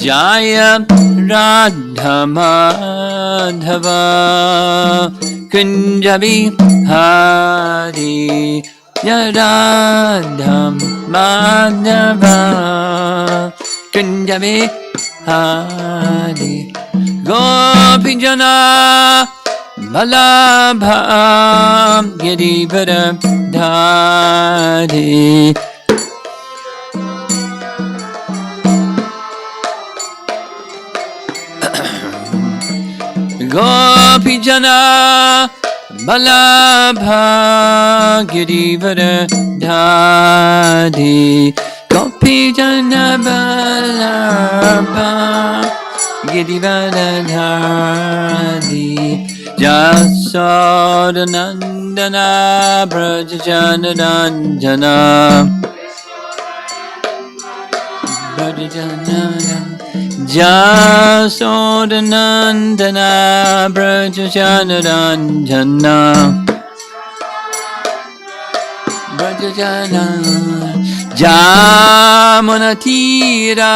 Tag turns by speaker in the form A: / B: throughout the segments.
A: Jaya Radha Madhava Kunja Bihari Jaya Radha Madhava Kunja Bihari Gopijana Vallabha Girivara Dhari Gopijana Vallabha Girivara Dhari Gopijana Vallabha Girivara Dhari Jasodanandana Brajajanandana Jasodanandana Brajajanandana Jamunatira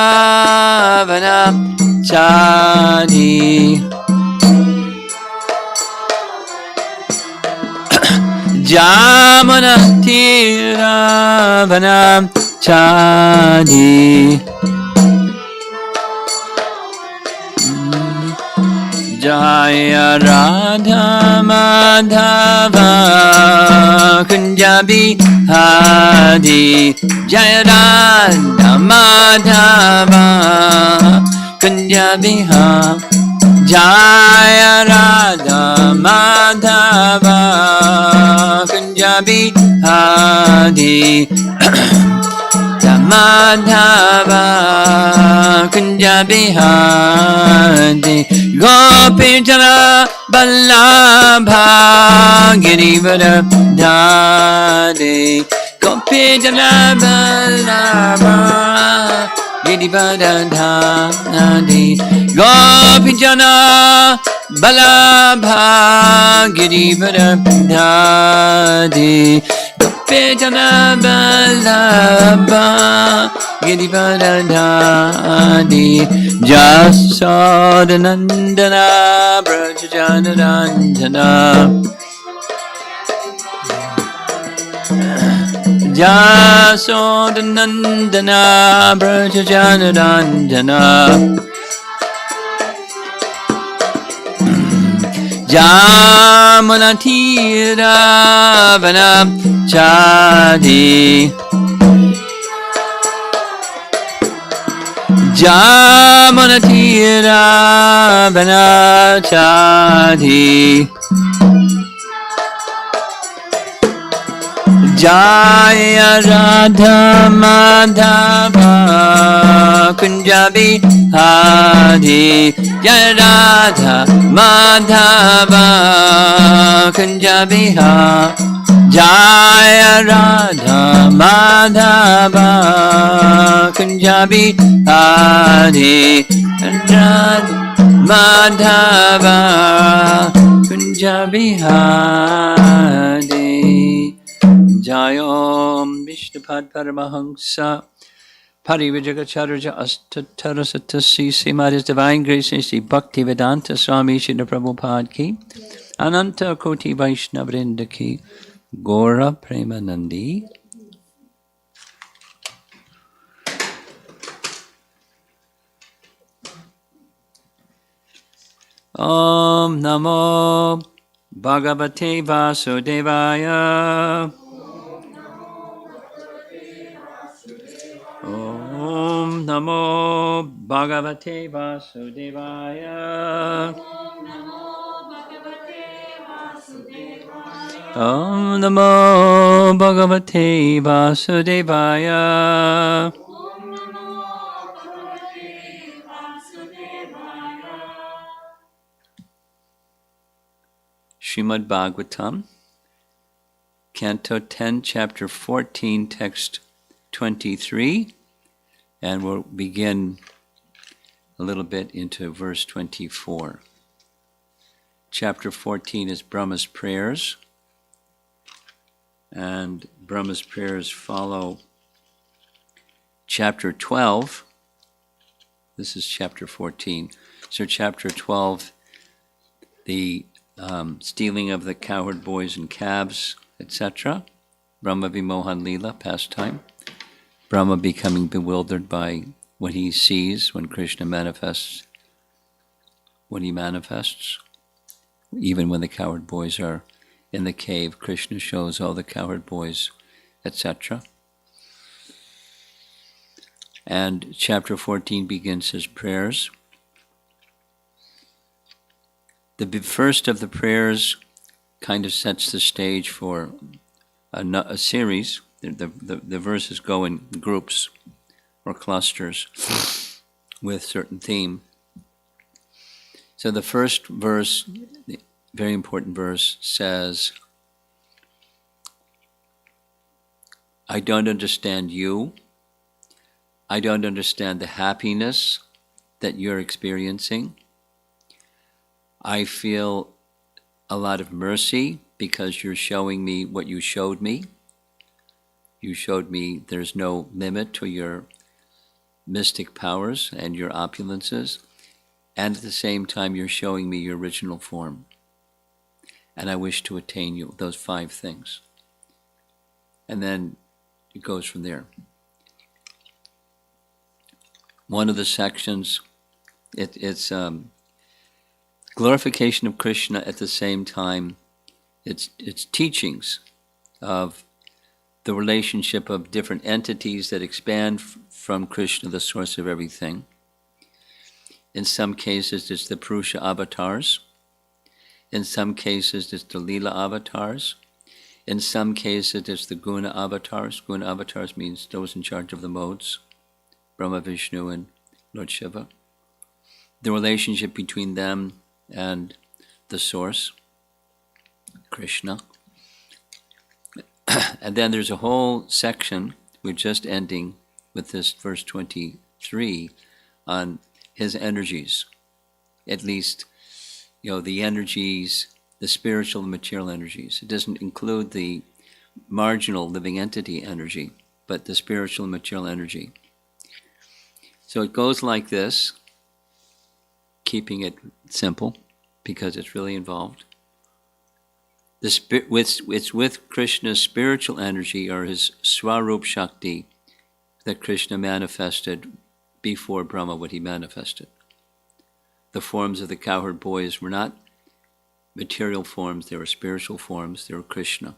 A: Vanachari Jamunatira Vanachari Jaya Radha Madhava Kunja Bihari Jaya Radha Madhava Kunja Bihari Jaya Radha Madhava Kunja Bihari Madhava Kunja Bihari Gopijana Vallabha Girivara Dhari Gopijana Vallabha Girivara Dhari Gopijana Vallabha Girivara Dhari Gopijana Vallabha Girivara Dhari Jasodanandana Brajajanandana Jasodanandana Brajajanandana Jamunatira Vanachari Jamunatira Vanachari Jaya Radha Madhava Kunja Bihari Jaya Radha Madhava Kunja Bihari Jaya Radha Madhava Kunja Bihari Radha Madhava Kunja Bihari Jayom Vishnupad Paramahamsa Parivajagacharya Astatarasatasi Srimad His Divine Grace and Sri Bhakti Vedanta Swami Srila Prabhupada Ki Ananta Koti Vaishnavrinda Ki Gora Premanandi. Om Namo Bhagavate Vasudevaya. Om Namo Bhagavate Vasudevaya. Om Namo Bhagavate Vasudevaya. Srimad Bhagavatam, Canto 10, Chapter 14, Text 23, and we'll begin a little bit into verse 24. Chapter 14 is Brahma's prayers, and Brahma's prayers follow Chapter 12, This is chapter 14. So chapter 12, the stealing of the cowherd boys and calves, etc. Brahma Vimohan Lila, pastime. Brahma becoming bewildered by what he sees when Krishna manifests, when he manifests. Even when the cowherd boys are in the cave, Krishna shows all the cowherd boys, etc. And chapter 14 begins his prayers. The first of the prayers kind of sets the stage for a series. The verses go in groups or clusters with certain theme. So the first verse, very important verse, says, I don't understand you. I don't understand the happiness that you're experiencing. I feel a lot of mercy because you're showing me what you showed me. You showed me there's no limit to your mystic powers and your opulences. And at the same time, you're showing me your original form. And I wish to attain you, those 5 things. And then it goes from there. One of the sections, it's glorification of Krishna. At the same time, it's teachings of the relationship of different entities that expand from Krishna, the source of everything. In some cases, it's the Purusha avatars. In some cases, it's the Lila avatars. In some cases, it's the Guna avatars. Guna avatars means those in charge of the modes, Brahma, Vishnu, and Lord Shiva. The relationship between them and the source, Krishna. And then there's a whole section, we're just ending with this verse 23, on his energies. At least, the energies, the spiritual and material energies. It doesn't include the marginal living entity energy, but the spiritual and material energy. So it goes like this, keeping it simple, because it's really involved. It's with Krishna's spiritual energy, or his Swarup Shakti, that Krishna manifested before Brahma what he manifested. The forms of the cowherd boys were not material forms, they were spiritual forms, they were Krishna.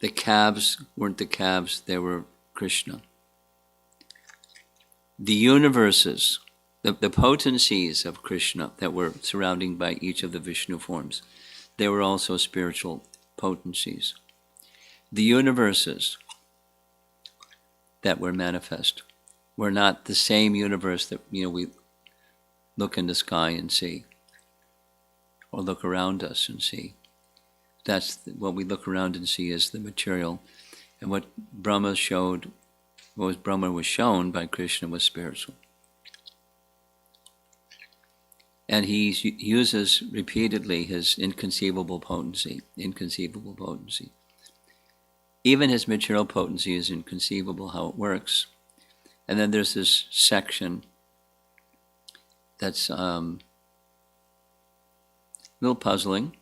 A: The calves weren't the calves, they were Krishna. The universes, the potencies of Krishna that were surrounding by each of the Vishnu forms, they were also spiritual potencies. The universes that were manifest were not the same universe that we look in the sky and see, or look around us and see. That's what we look around and see is the material, and what Brahma showed, Brahma was shown by Krishna was spiritual. And he uses repeatedly his inconceivable potency. Even his material potency is inconceivable how it works. And then there's this section that's a little puzzling,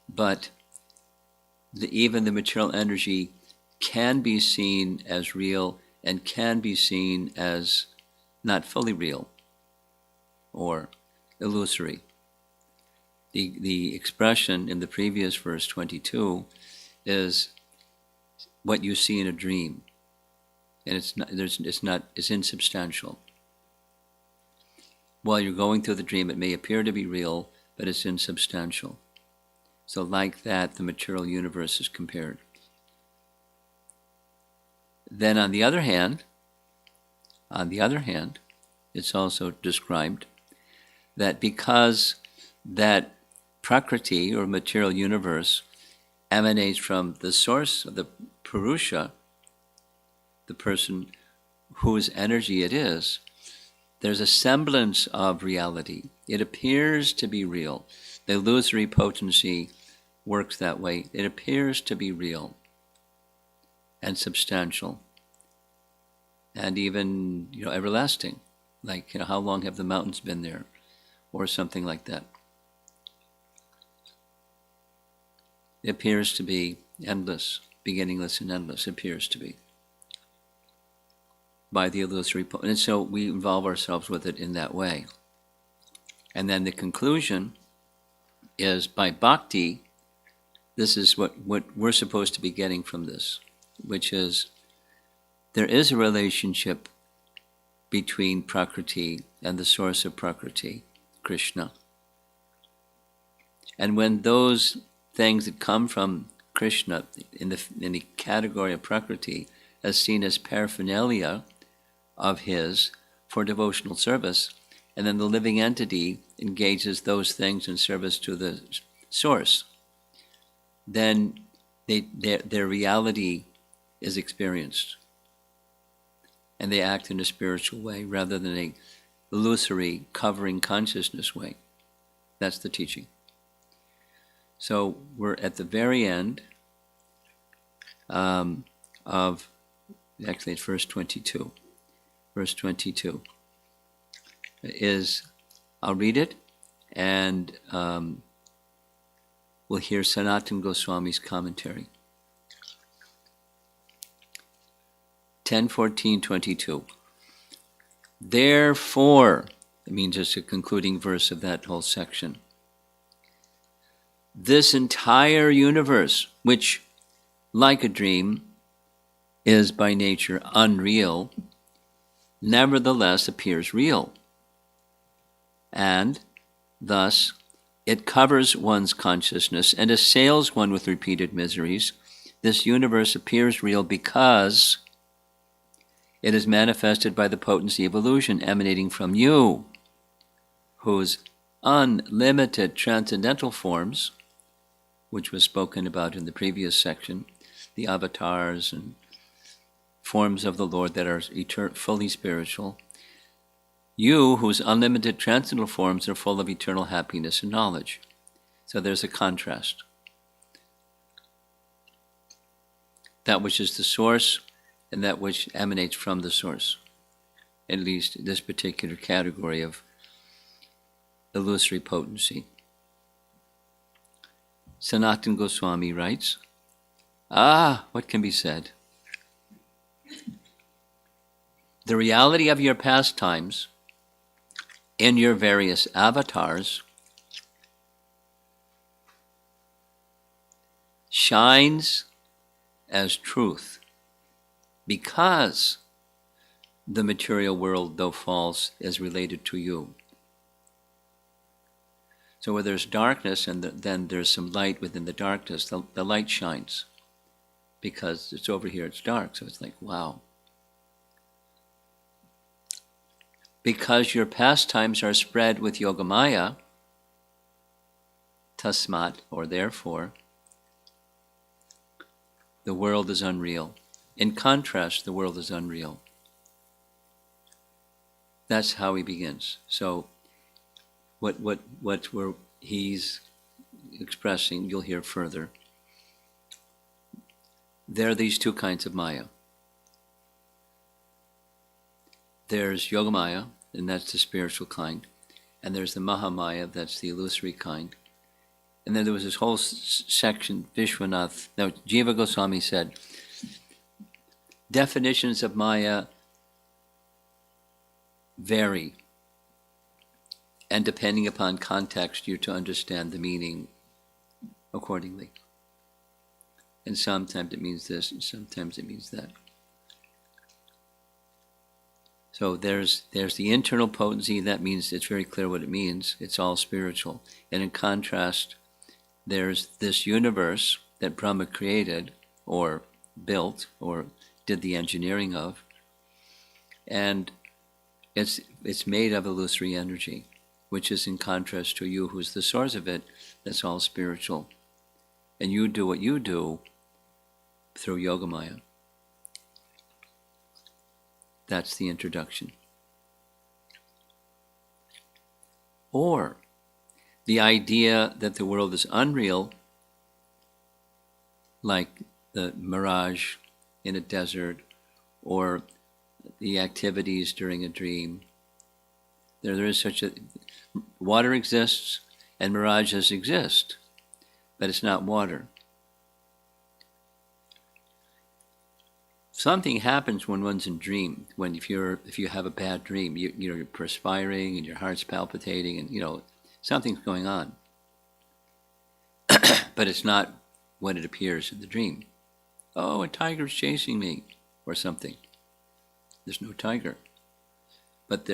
A: but even the material energy can be seen as real and can be seen as not fully real or illusory. The expression in the previous verse 22 is what you see in a dream, and it's insubstantial. While you're going through the dream, it may appear to be real, but it's insubstantial. So like that, the material universe is compared. Then on the other hand, it's also described that because that Prakriti or material universe emanates from the source of the Purusha, the person whose energy it is, there's a semblance of reality. It appears to be real. The illusory potency works that way. It appears to be real and substantial. and even, everlasting. Like, how long have the mountains been there? Or something like that. It appears to be endless, beginningless and endless, appears to be, by the illusory. And so we involve ourselves with it in that way. And then the conclusion is, by bhakti, this is what we're supposed to be getting from this, which is, there is a relationship between Prakriti and the source of Prakriti, Krishna. And when those things that come from Krishna in the category of Prakriti as seen as paraphernalia of his for devotional service, and then the living entity engages those things in service to the source, then their reality is experienced. And they act in a spiritual way rather than a illusory covering consciousness way. That's the teaching. So we're at the very end of, actually it's verse 22. Verse 22 is, I'll read it, and we'll hear Sanatana Goswami's commentary. 10:14:22. Therefore, it means it's a concluding verse of that whole section. This entire universe, which, like a dream, is by nature unreal, nevertheless appears real. And thus, it covers one's consciousness and assails one with repeated miseries. This universe appears real because it is manifested by the potency of illusion emanating from you, whose unlimited transcendental forms, which was spoken about in the previous section, the avatars and forms of the Lord that are fully spiritual, you, whose unlimited transcendental forms are full of eternal happiness and knowledge. So there's a contrast. That which is the source and that which emanates from the source, at least this particular category of illusory potency. Sanatana Goswami writes, what can be said? The reality of your pastimes in your various avatars shines as truth, because the material world, though false, is related to you. So where there's darkness and then there's some light within the darkness, the light shines. Because it's over here, it's dark, so it's like, wow. Because your pastimes are spread with Yogamaya, tasmat, or therefore, the world is unreal. In contrast, the world is unreal. That's how he begins. So, what he's expressing, you'll hear further. There are these two kinds of Maya. There's Yogamaya, and that's the spiritual kind. And there's the Mahamaya, that's the illusory kind. And then there was this whole section, Vishwanath. Now, Jiva Goswami said, definitions of Maya vary. And depending upon context, you're to understand the meaning accordingly. And sometimes it means this, and sometimes it means that. So there's the internal potency. That means it's very clear what it means. It's all spiritual. And in contrast, there's this universe that Brahma created, or built, or did the engineering of. And it's made of illusory energy, which is in contrast to you, who's the source of it. That's all spiritual. And you do what you do through Yogamaya. That's the introduction. Or the idea that the world is unreal, like the mirage in a desert, or the activities during a dream. There is such a... Water exists and mirages exist, but it's not water. Something happens when one's in dream. If you have a bad dream, you're perspiring and your heart's palpitating, and something's going on. But it's not what it appears in the dream. Oh, a tiger's chasing me, or something. There's no tiger. But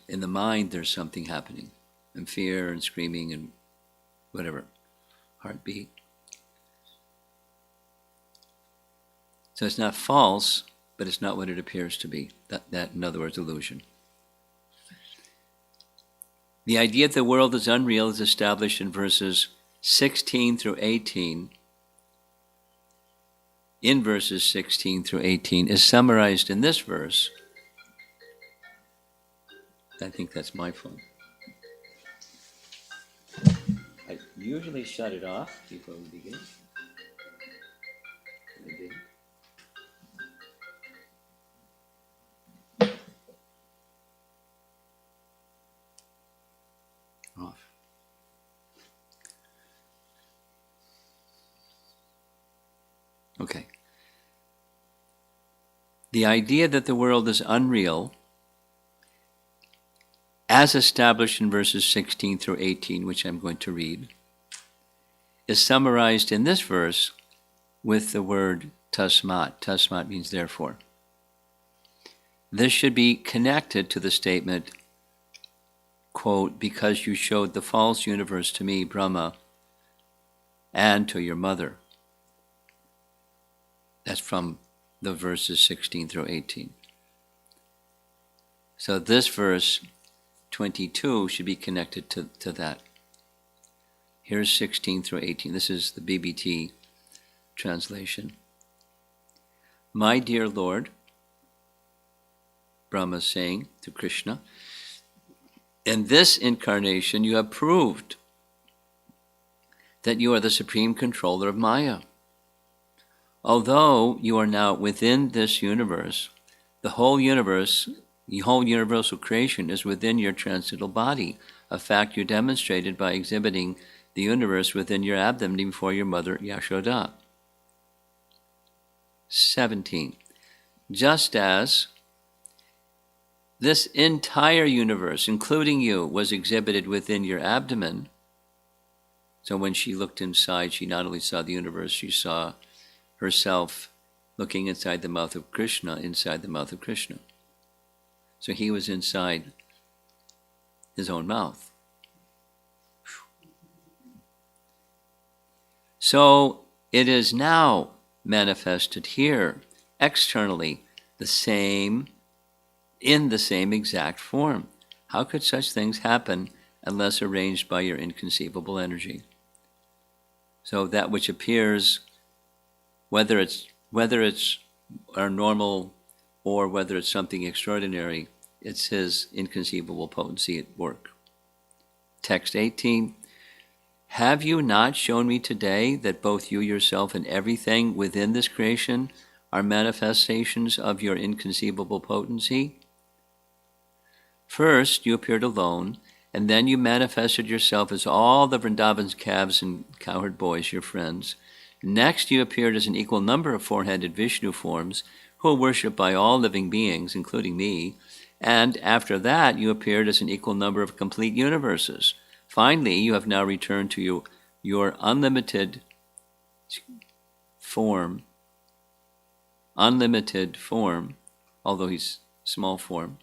A: in the mind, there's something happening. And fear and screaming and whatever. Heartbeat. So it's not false, but it's not what it appears to be. That in other words, illusion. The idea that the world is unreal is established in verses 16 through 18. In verses 16 through 18 is summarized in this verse. I think that's my phone. I usually shut it off before we begin. Off. Okay. The idea that the world is unreal, as established in verses 16 through 18, which I'm going to read, is summarized in this verse with the word tasmat. Tasmat means therefore. This should be connected to the statement, quote, because you showed the false universe to me, Brahma, and to your mother. That's from the verses 16 through 18. So this verse 22 should be connected to that. Here's 16 through 18. This is the BBT translation. My dear Lord, Brahma is saying to Krishna, in this incarnation you have proved that you are the supreme controller of Maya. Although you are now within this universe, the whole universal creation is within your transcendental body, a fact you demonstrated by exhibiting the universe within your abdomen before your mother Yashoda. 17. Just as this entire universe, including you, was exhibited within your abdomen, so when she looked inside, she not only saw the universe, she saw herself looking inside the mouth of Krishna, inside the mouth of Krishna. So he was inside his own mouth. So it is now manifested here, externally, in the same exact form. How could such things happen unless arranged by your inconceivable energy? So that which appears, whether it's our normal or whether it's something extraordinary, it's his inconceivable potency at work. Text 18. Have you not shown me today that both you yourself and everything within this creation are manifestations of your inconceivable potency? First, you appeared alone, and then you manifested yourself as all the Vrindavan's calves and cowherd boys, your friends. Next, you appeared as an equal number of four-headed Vishnu forms who are worshipped by all living beings, including me. And after that, you appeared as an equal number of complete universes. Finally, you have now returned to your unlimited form, although he's small form,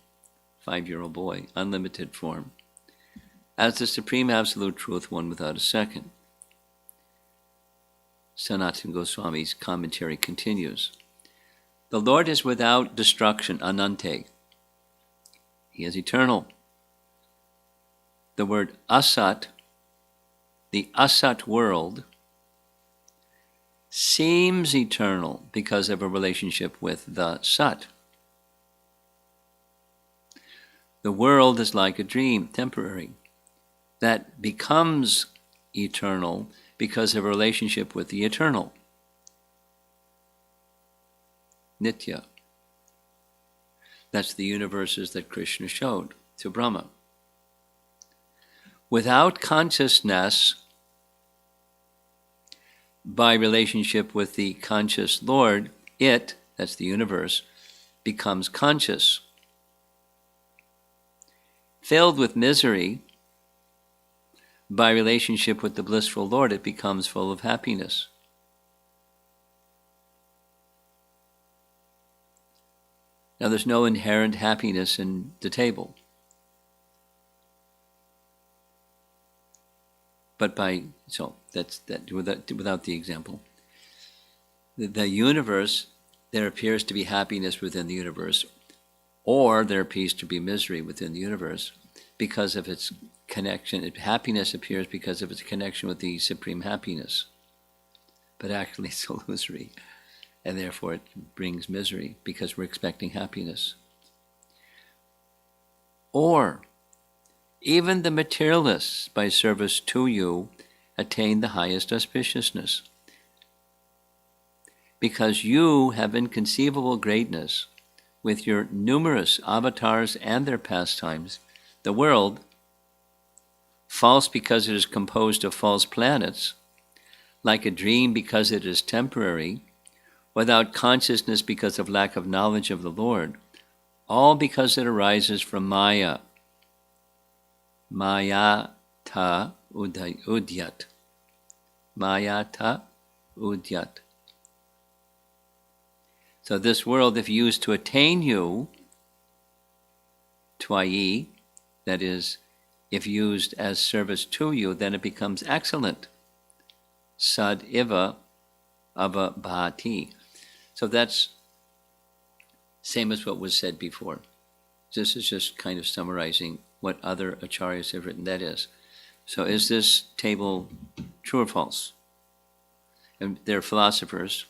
A: 5-year-old boy, unlimited form, as the Supreme Absolute Truth, one without a second. Sanatana Goswami's commentary continues. The Lord is without destruction, Anante. He is eternal. The word asat, the asat world, seems eternal because of a relationship with the sat. The world is like a dream, temporary, that becomes eternal because of a relationship with the eternal, Nitya. That's the universes that Krishna showed to Brahma. Without consciousness, by relationship with the conscious Lord, it, that's the universe, becomes conscious. Filled with misery, by relationship with the blissful Lord, it becomes full of happiness. Now, there's no inherent happiness in the table. But without the example. The universe, there appears to be happiness within the universe, or there appears to be misery within the universe because of its connection. Happiness appears because of its connection with the supreme happiness. But actually it's illusory, and therefore it brings misery because we're expecting happiness. Or even the materialists, by service to you, attain the highest auspiciousness. Because you have inconceivable greatness with your numerous avatars and their pastimes, the world, false because it is composed of false planets, like a dream because it is temporary, without consciousness because of lack of knowledge of the Lord, all because it arises from Maya. Mayata udyat. Mayata udyat. So this world, if used to attain you, twayi, that is, if used as service to you, then it becomes excellent. Sad iva ava bhati. So that's same as what was said before. This is just kind of summarizing what other acharyas have written, that is. So is this table true or false? And they're philosophers.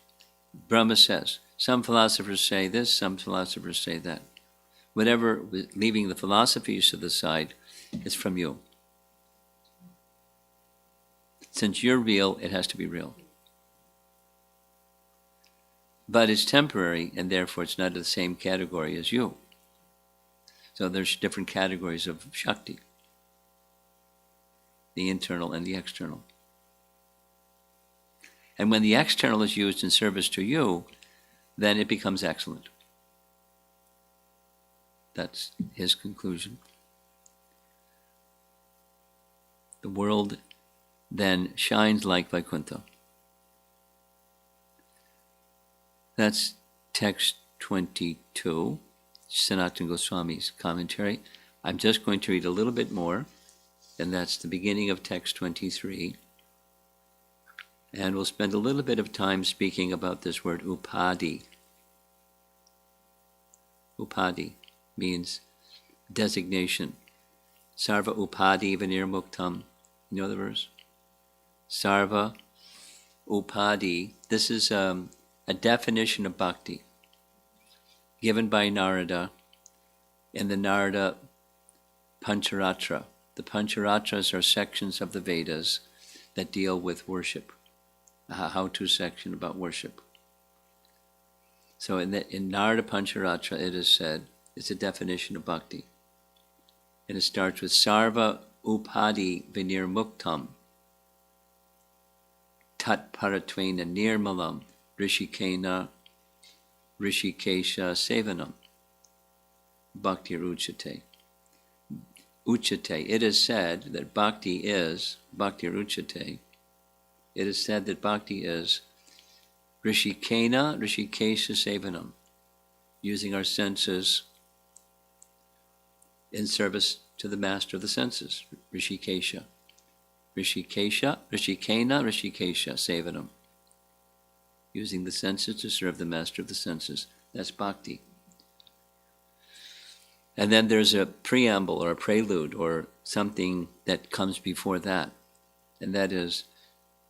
A: Brahma says, some philosophers say this, some philosophers say that. Whatever, leaving the philosophies to the side, it's from you. Since you're real, it has to be real. But it's temporary, and therefore it's not in the same category as you. So there's different categories of Shakti. The internal and the external. And when the external is used in service to you, then it becomes excellent. That's his conclusion. The world then shines like Vaikuntha. That's text 22, Sanatana Goswami's commentary. I'm just going to read a little bit more, and that's the beginning of text 23. And we'll spend a little bit of time speaking about this word upadi. Upadi means designation. Sarva upadi vinirmuktam. You know the verse? Sarva upadi. This is a definition of bhakti given by Narada in the Narada Pancharatra. The Pancharatras are sections of the Vedas that deal with worship, a how-to section about worship. So in Narada Pancharatra it is said, it's a definition of bhakti. And it starts with Sarva upadi vinirmuktam tat paratvena nirmalam rishikena rishikesha sevanam bhakti uchate. Uchate. It is said that bhakti is, bhakti uchate, it is said that bhakti is rishikena rishikesha sevanam, using our senses in service to the master of the senses, rishikesha. Rishikesha, rishikena rishikesha sevanam, using the senses to serve the master of the senses. That's bhakti. And then there's a preamble or a prelude or something that comes before that, and that is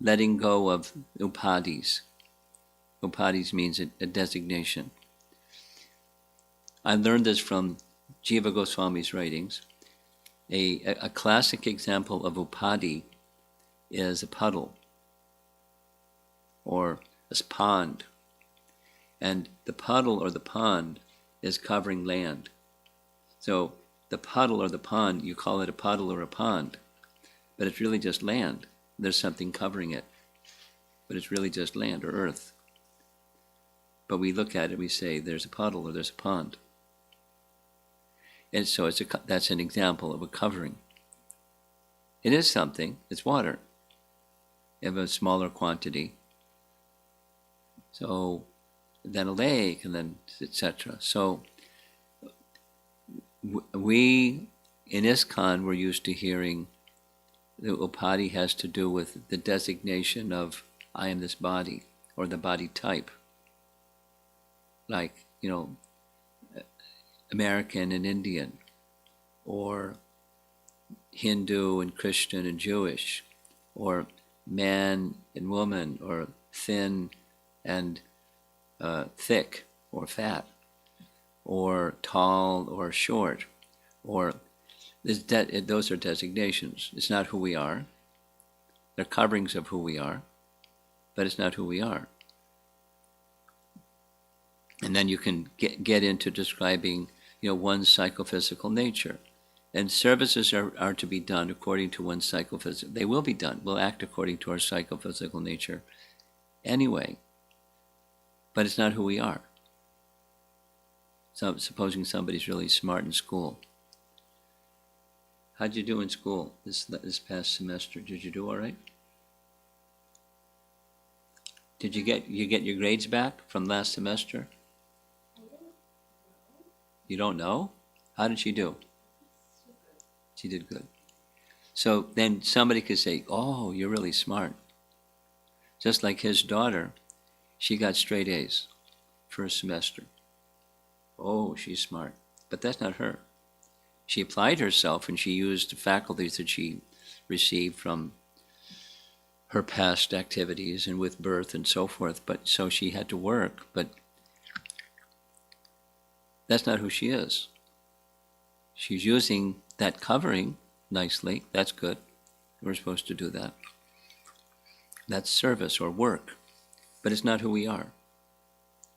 A: letting go of upadis. Upadis means a designation. I learned this from Jiva Goswami's writings. A classic example of upadi is a puddle or a pond. And the puddle or the pond is covering land. So the puddle or the pond, you call it a puddle or a pond, but it's really just land. There's something covering it, but it's really just land or earth. But we look at it, we say there's a puddle or there's a pond. And so that's an example of a covering. It is something, it's water. You have a smaller quantity. So then a lake, and then etc. So we in ISKCON we're used to hearing the upadhi has to do with the designation of I am this body, or the body type. Like, American and Indian, or Hindu and Christian and Jewish, or man and woman, or thin and thick or fat, or tall or short, or those are designations. It's not who we are. They're coverings of who we are, but it's not who we are. And then you can get into describing, one's psychophysical nature. And services are to be done according to one's psychophysical. They will be done. We'll act according to our psychophysical nature anyway. But it's not who we are. So supposing somebody's really smart in school. How'd you do in school this past semester? Did you do all right? Did you get your grades back from last semester? You don't know? How did she do? She did good. So then somebody could say, oh, you're really smart. Just like his daughter, she got straight A's first semester. Oh, she's smart. But that's not her. She applied herself and she used the faculties that she received from her past activities and with birth and so forth. But so she had to work, but that's not who she is. She's using that covering nicely. That's good. We're supposed to do that. That's service or work. But it's not who we are.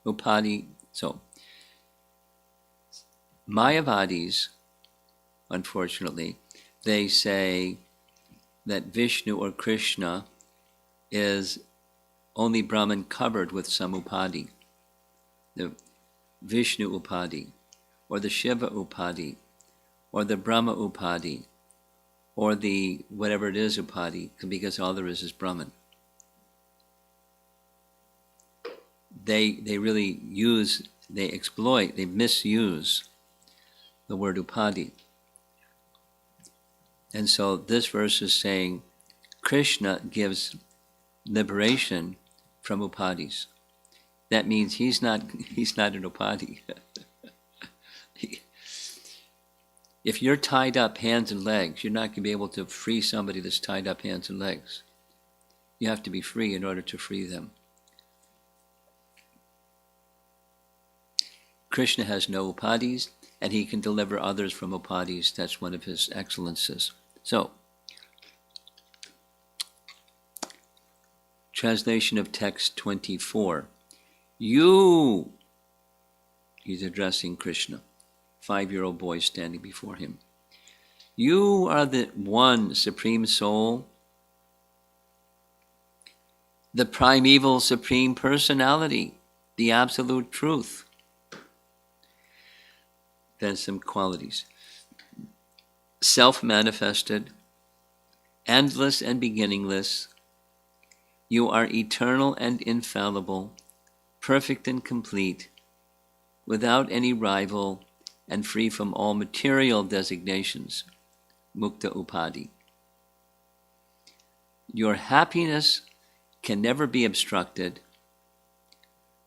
A: Upadhi. So, Mayavadis, unfortunately, they say that Vishnu or Krishna is only Brahman covered with some upadhi. The Vishnu upadhi, or the Shiva upadhi, or the Brahma upadhi, or the whatever it is upadhi, because all there is Brahman. They really they exploit, they misuse the word upadhi. And so this verse is saying Krishna gives liberation from upadhis. That means he's not an upadhi. If you're tied up hands and legs, you're not going to be able to free somebody that's tied up hands and legs. You have to be free in order to free them. Krishna has no upadhis, and he can deliver others from upadhis. That's one of his excellences. So, translation of text 24. He's addressing Krishna, 5-year-old boy standing before him. You are the one Supreme Soul, the primeval Supreme Personality, the Absolute Truth. Then some qualities. Self-manifested, endless and beginningless. You are eternal and infallible, perfect and complete, without any rival, and free from all material designations, mukta upadhi. Your happiness can never be obstructed,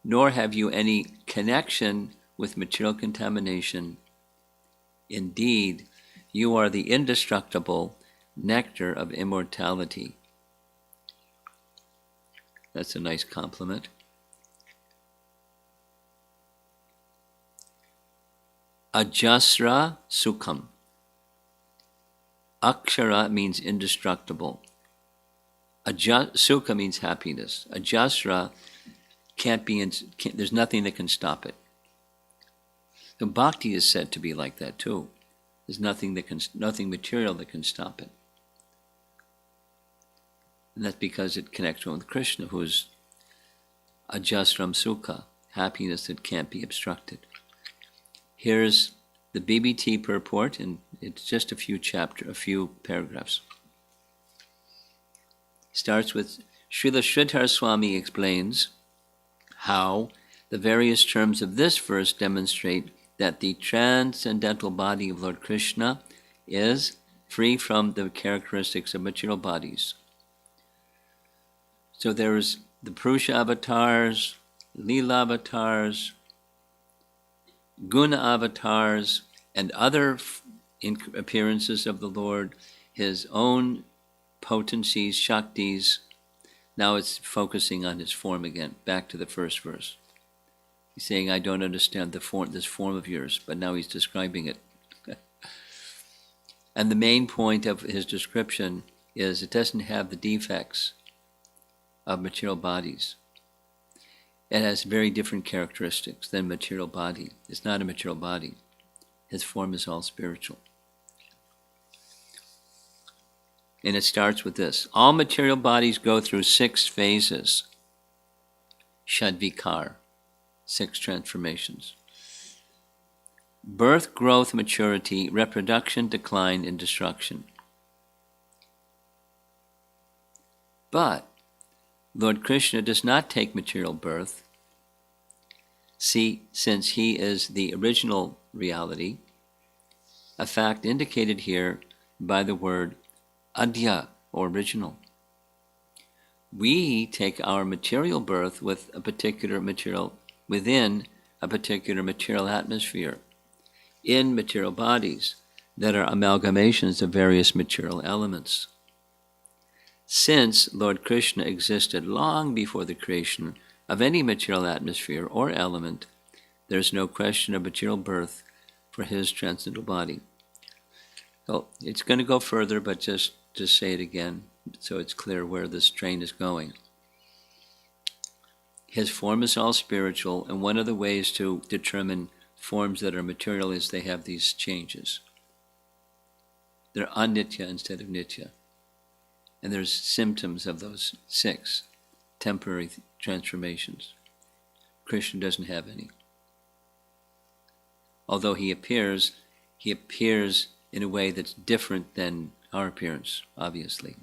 A: nor have you any connection with material contamination. Indeed, you are the indestructible nectar of immortality. That's a nice compliment. Ajasra Sukham. Akshara means indestructible. Sukha means happiness. Ajasra there's nothing that can stop it. The bhakti is said to be like that too. There's nothing material that can stop it. And that's because it connects with Krishna, who is ajasram sukha, happiness that can't be obstructed. Here's the BBT purport, and it's just a few paragraphs. Starts with Srila Sridhar Swami explains how the various terms of this verse demonstrate that the transcendental body of Lord Krishna is free from the characteristics of material bodies. So there's the Purusha avatars, Leela avatars, Guna avatars, and other appearances of the Lord, his own potencies, shaktis. Now it's focusing on his form again, back to the first verse. He's saying, I don't understand this form of yours, but now he's describing it. And the main point of his description is it doesn't have the defects of material bodies. It has very different characteristics than material body. It's not a material body. His form is all spiritual. And it starts with this. All material bodies go through 6 phases. Shadvikar, 6 transformations. Birth, growth, maturity, reproduction, decline, and destruction. But Lord Krishna does not take material birth. See, since he is the original reality, a fact indicated here by the word adya, or original. We take our material birth with a particular material, within a particular material atmosphere, in material bodies that are amalgamations of various material elements. Since Lord Krishna existed long before the creation of any material atmosphere or element, there's no question of material birth for his transcendental body. So it's going to go further, but just say it again so it's clear where this train is going. His form is all spiritual, and one of the ways to determine forms that are material is they have these changes. They're anitya instead of nitya. And there's symptoms of those 6 temporary transformations. Krishna doesn't have any. Although he appears in a way that's different than our appearance, obviously.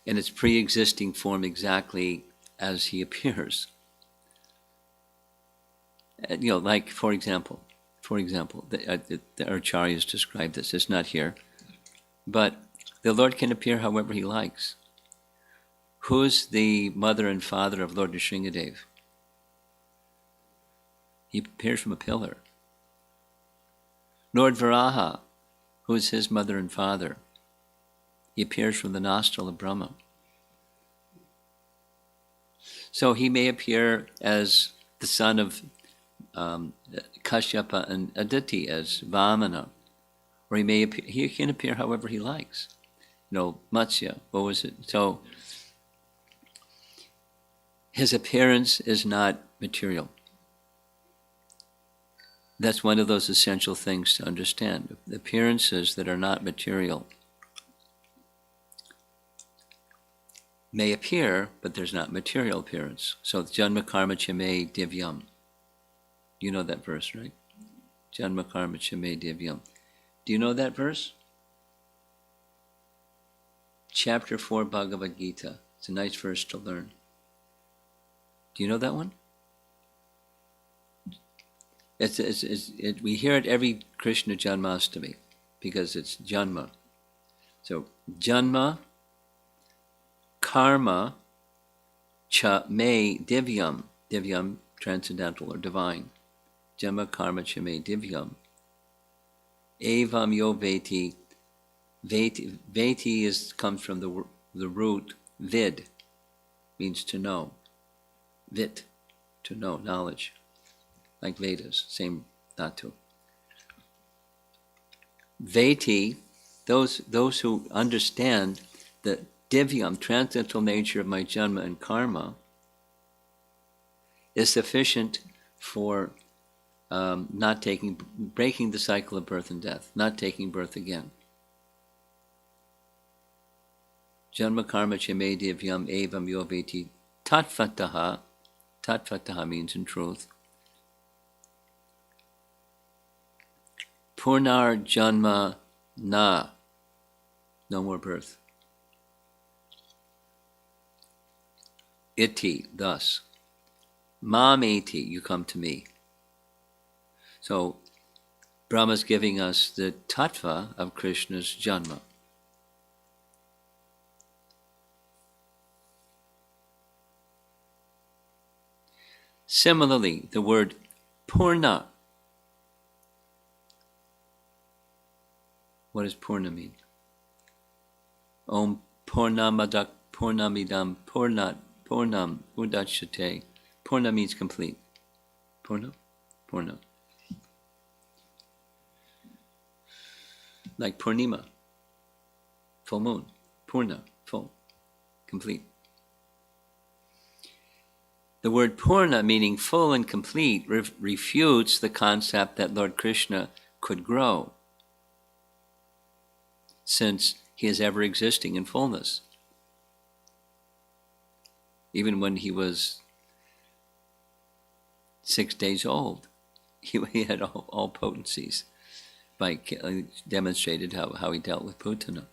A: And it's pre-existing form exactly as he appears. Like, for example, the Acharyas describe this. It's not here. But the Lord can appear however he likes. Who's the mother and father of Lord Nrsingadev? He appears from a pillar. Lord Varaha, who's his mother and father? He appears from the nostril of Brahma. So he may appear as the son of Kashyapa and Aditi, as Vamana. Or he can appear however he likes. Matsya, what was it? So his appearance is not material. That's one of those essential things to understand. The appearances that are not material may appear, but there's not material appearance. So Janma Karma Chame Divyam. You know that verse, right? Janma Karma Chame Divyam. Do you know that verse? Chapter 4 Bhagavad Gita. It's a nice verse to learn. Do you know that one? We hear it every Krishna Janmashtami because it's Janma. So Janma, Karma, Cha Me Divyam. Divyam, transcendental or divine. Janma Karma Cha Me Divyam. Evam yo veti. Veti comes from the root vid, means to know. Vit, to know, knowledge. Like Vedas, same dhatu. Veti, those who understand the divyam, transcendental nature of my janma and karma, is sufficient for breaking the cycle of birth and death, not taking birth again. Janma karma cheme divyam evam yoveti tatvataha. Tatvataha means in truth. Purnar janma na. No more birth. Iti, thus. Mam iti, you come to me. So, Brahma's giving us the tattva of Krishna's janma. Similarly, the word purna. What does purna mean? Om purnamadak purnamidam purnam udachyate. Purna means complete. Purna? Purna. Like Purnima, full moon. Purna, full, complete. The word Purna, meaning full and complete, refutes the concept that Lord Krishna could grow, since he is ever existing in fullness. Even when he was 6 days old, he had all potencies, demonstrated how he dealt with Putana.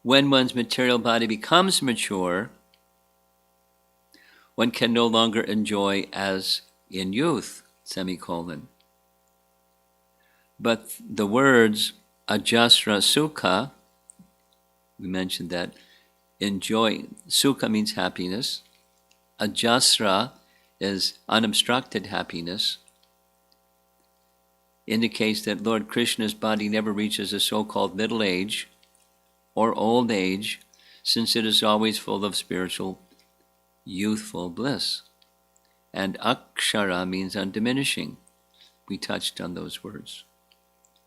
A: When one's material body becomes mature, one can no longer enjoy as in youth, semicolon. But the words ajasra sukha, we mentioned that, enjoy, sukha means happiness, ajasra is unobstructed happiness, indicates that Lord Krishna's body never reaches a so-called middle age or old age, since it is always full of spiritual, youthful bliss. And akshara means undiminishing. We touched on those words.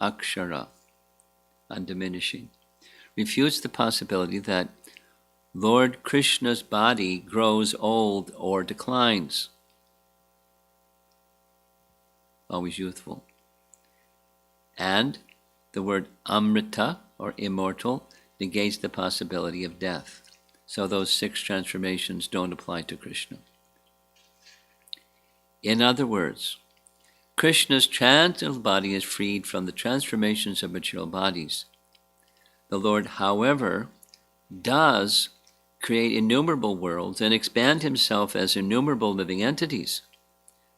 A: Akshara, undiminishing, refutes the possibility that Lord Krishna's body grows old or declines. Always youthful. And the word amrita, or immortal, negates the possibility of death. So those 6 transformations don't apply to Krishna. In other words, Krishna's transcendental body is freed from the transformations of material bodies. The Lord, however, does create innumerable worlds and expand himself as innumerable living entities.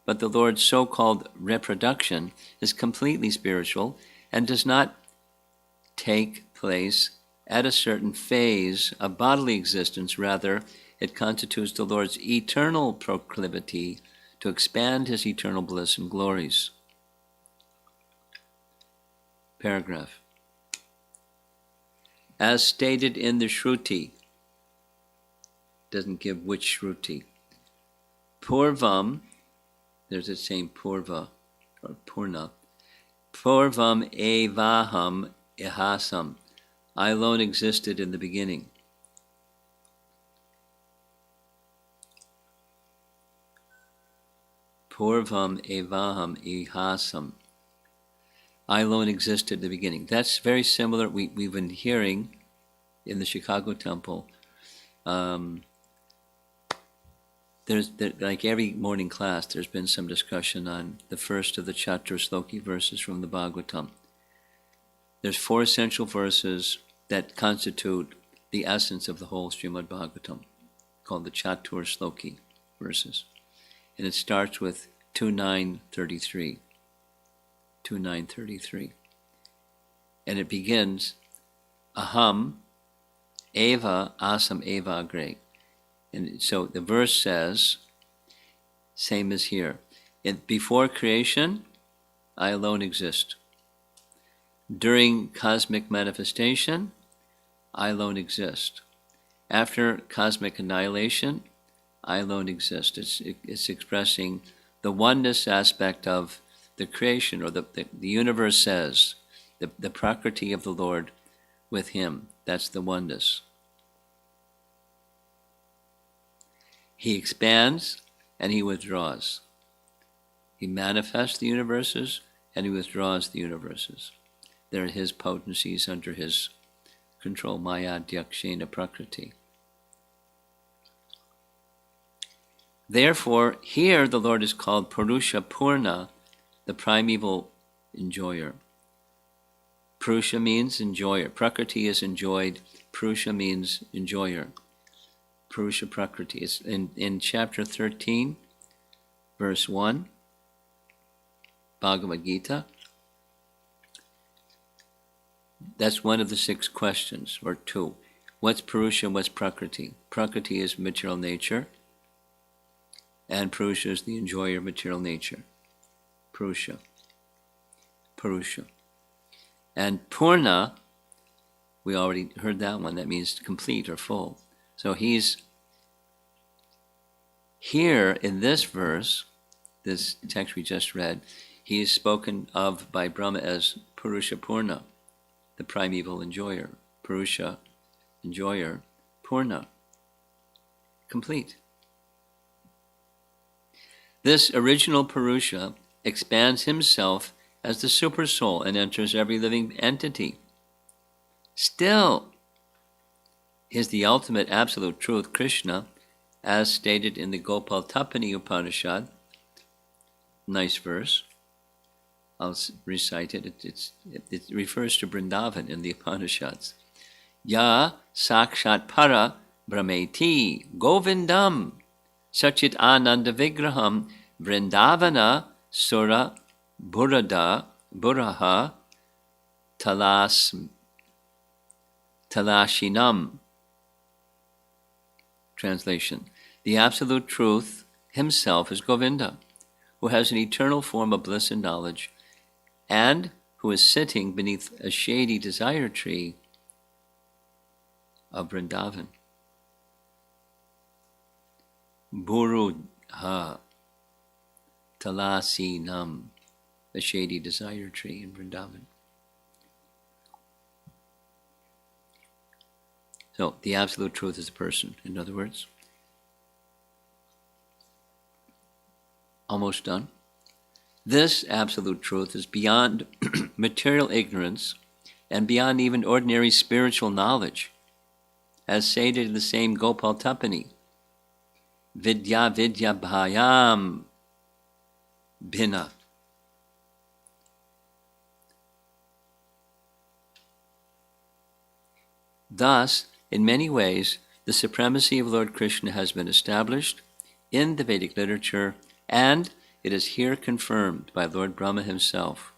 A: But the Lord's so-called reproduction is completely spiritual and does not take place at a certain phase of bodily existence. Rather, it constitutes the Lord's eternal proclivity to expand his eternal bliss and glories. Paragraph. As stated in the Shruti, doesn't give which Shruti. Purvam, there's the same Purva, or Purna. Purvam evaham ihasam. I alone existed in the beginning. Purvam evaham ihasam. I alone existed in the beginning. That's very similar. We've been hearing in the Chicago temple. Like every morning class, there's been some discussion on the first of the Chaturshloki verses from the Bhagavatam. There's 4 essential verses that constitute the essence of the whole Srimad Bhagavatam, called the Chaturshloki verses. And it starts with 2.9.33. 2.9.33. And it begins, Aham eva asam eva agre. And so the verse says, same as here, before creation, I alone exist. During cosmic manifestation, I alone exist. After cosmic annihilation, I alone exist. It's expressing the oneness aspect of the creation, or the universe says, the prakriti of the Lord with him. That's the oneness. He expands and he withdraws. He manifests the universes and he withdraws the universes. They're his potencies under his control, Maya Dyakshena Prakriti. Therefore, here the Lord is called Purusha Purna, the primeval enjoyer. Purusha means enjoyer. Prakriti is enjoyed. Purusha means enjoyer. Purusha Prakriti. It's in chapter 13, verse 1, Bhagavad Gita. That's one of the 6 questions, or 2. What's Purusha and what's Prakriti? Prakriti is material nature, and Purusha is the enjoyer of material nature. Purusha. Purusha. And Purna, we already heard that one, that means complete or full. So he's here in this verse, this text we just read, he is spoken of by Brahma as Purusha Purna, the primeval enjoyer. Purusha, enjoyer, Purna, complete. This original Purusha expands himself as the super soul and enters every living entity. Still, is the ultimate absolute truth, Krishna, as stated in the Gopal Tapani Upanishad. Nice verse. I'll recite it. It refers to Vrindavan in the Upanishads. Ya sakshat para brahmeti govindam sachit ananda vigraham vrindavana sura buraha talashinam. Translation. The Absolute Truth himself is Govinda, who has an eternal form of bliss and knowledge, and who is sitting beneath a shady desire tree of Vrindavan. Burudha Talasinam, the shady desire tree in Vrindavan. So, the Absolute Truth is a person, in other words. Almost done. This Absolute Truth is beyond material ignorance and beyond even ordinary spiritual knowledge, as stated in the same Gopal Tapani. Vidya vidya bhayam bhina. Thus, in many ways, the supremacy of Lord Krishna has been established in the Vedic literature, and it is here confirmed by Lord Brahma himself.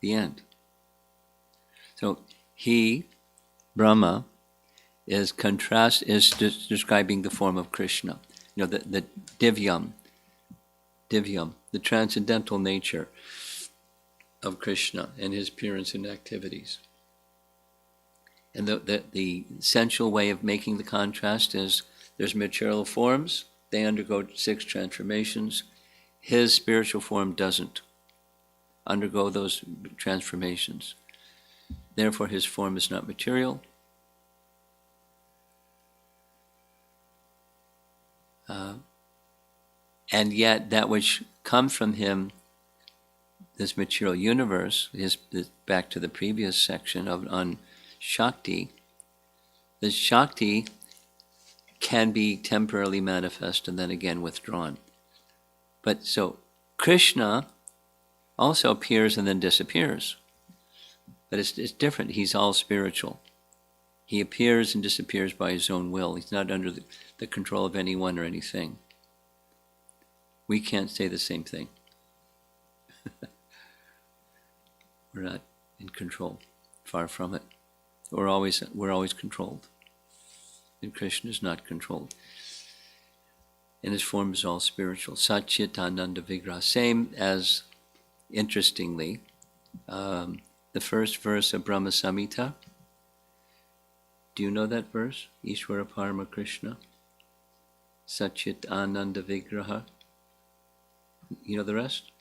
A: The end. So he, Brahma, is describing the form of Krishna. You know, the divyam, the transcendental nature of Krishna and his appearance and activities. And the essential way of making the contrast is there's material forms, they undergo 6 transformations. His spiritual form doesn't undergo those transformations. Therefore, his form is not material. And yet that which comes from him, this material universe, back to the previous section on Shakti, this Shakti can be temporarily manifest and then again withdrawn. But so Krishna also appears and then disappears. But it's different. He's all spiritual. He appears and disappears by his own will. He's not under the control of anyone or anything. We can't say the same thing. We're not in control. Far from it. We're always controlled. And Krishna is not controlled. And his form is all spiritual. Satchit Ananda Vigraha. Same as, interestingly, the first verse of Brahma Samhita. Do you know that verse? Ishvara Parama Krishna. Satchit Ananda Vigraha. You know the rest?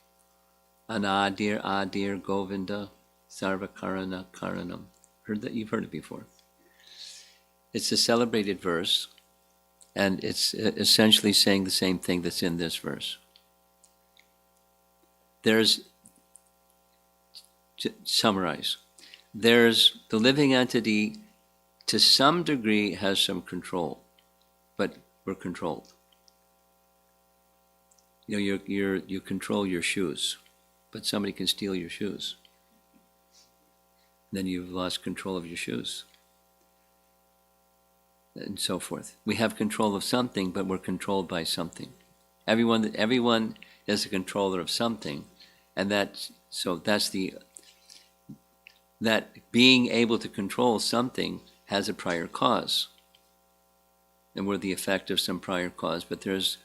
A: Anadir Adir Govinda Sarvakarana Karanam. You've heard it before. It's a celebrated verse, And it's essentially saying the same thing that's in this verse. Summarize. There's the living entity, to some degree, has some control, but we're controlled. You control your shoes, but somebody can steal your shoes. Then you've lost control of your shoes, and so forth. We have control of something, but we're controlled by something. Everyone is a controller of something, and that being able to control something has a prior cause, and we're the effect of some prior cause. But there's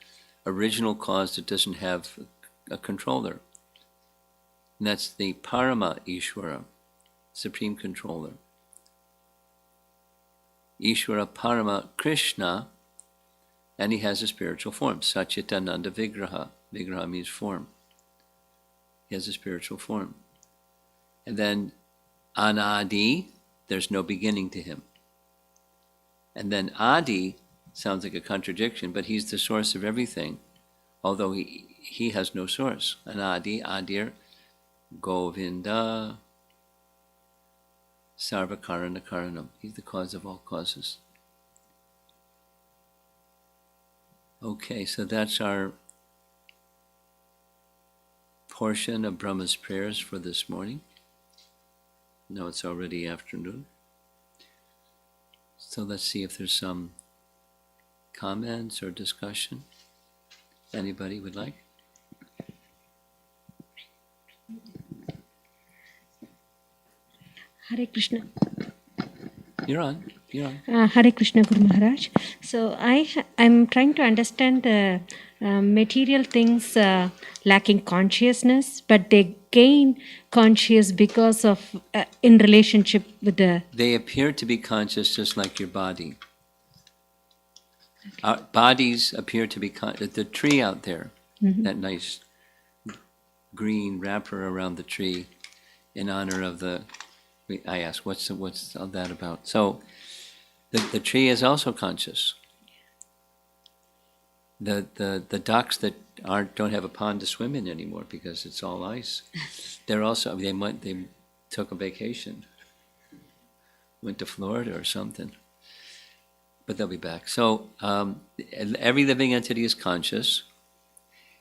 A: original cause that doesn't have a controller, and that's the Parama Ishvara, Supreme Controller. Ishvara Parama Krishna, and he has a spiritual form, Satchitananda Vigraha. Vigraha means form. He has a spiritual form. And then Anadi, there's no beginning to him. And then Adi sounds like a contradiction, but he's the source of everything, although he has no source. Anadi, Adir, Govinda, Sarvakarana Karanam. He's the cause of all causes. Okay, so that's our portion of Brahma's prayers for this morning. Now it's already afternoon. So let's see if there's some comments or discussion. Anybody would like?
B: Hare Krishna.
A: You're on.
B: Hare Krishna Guru Maharaj. So I'm trying to understand the material things lacking consciousness, but they gain conscious because of in relationship with the...
A: They appear to be conscious just like your body. Okay. Our bodies appear to be the tree out there, that nice green wrapper around the tree in honor of the... I asked, what's all that about? So the tree is also conscious. The ducks that don't have a pond to swim in anymore because it's all ice. They took a vacation, went to Florida or something, but they'll be back. So every living entity is conscious,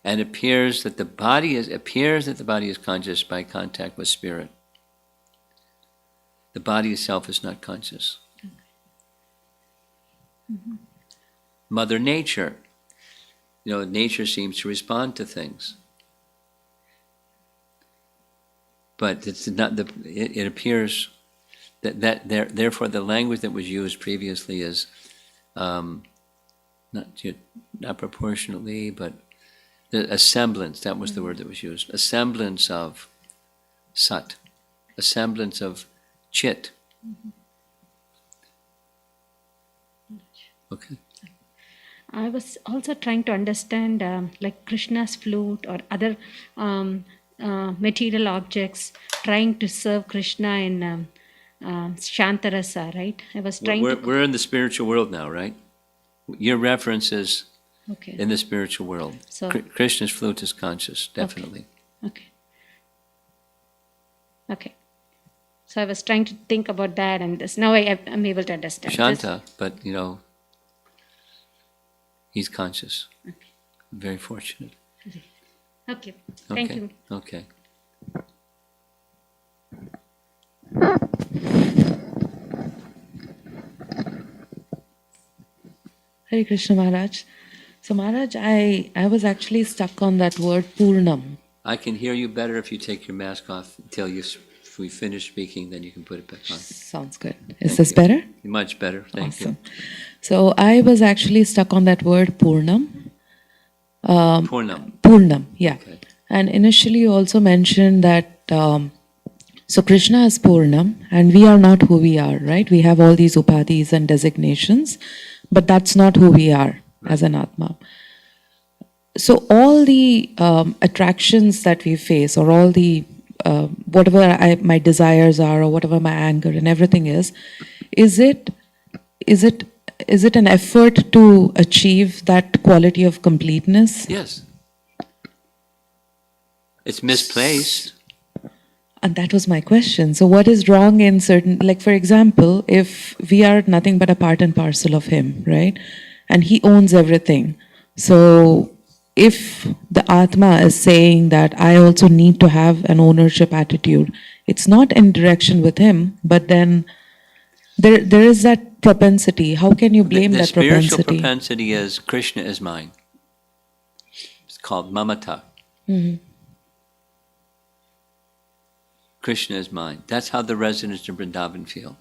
A: and it appears that the body is conscious by contact with spirit. The body itself is not conscious. Mother Nature, nature seems to respond to things, but it's not it appears therefore the language that was used previously is not proportionately, but a semblance. That was the word that was used. A semblance of sat, a semblance of Chit. Okay.
B: I was also trying to understand like Krishna's flute or other material objects trying to serve Krishna in Shantarasa, right? I was trying
A: we're in the spiritual world now, right? Your reference is in the spiritual world. So, Krishna's flute is conscious, definitely.
B: Okay. So I was trying to think about that, and this. Now I'm able to understand.
A: Shanta, but he's conscious. Okay. Very fortunate.
B: Okay. Thank you.
A: Okay.
C: Hare Krishna Maharaj. So Maharaj, I was actually stuck on that word Purnam.
A: I can hear you better if you take your mask off until if we finish speaking, then you can put it back on.
C: Sounds good. Is this better?
A: Much better. Thank you.
C: So I was actually stuck on that word Purnam.
A: Purnam.
C: Purnam, yeah.
A: Okay.
C: And initially you also mentioned that, so Krishna is Purnam and we are not who we are, right? We have all these upadhis and designations, but that's not who we are as an Atma. So all the attractions that we face, or all the whatever my desires are, or whatever my anger and everything is it is it an effort to achieve that quality of completeness?
A: Yes. It's misplaced.
C: And that was my question. So what is wrong in certain, like for example, if we are nothing but a part and parcel of him, right? And he owns everything. So if the Atma is saying that I also need to have an ownership attitude, it's not in direction with him, but then there is that propensity. How can you blame
A: The
C: that
A: spiritual
C: propensity?
A: propensity is Krishna is mine. It's called mamata. Krishna is mine. That's how the residents of Vrindavan feel.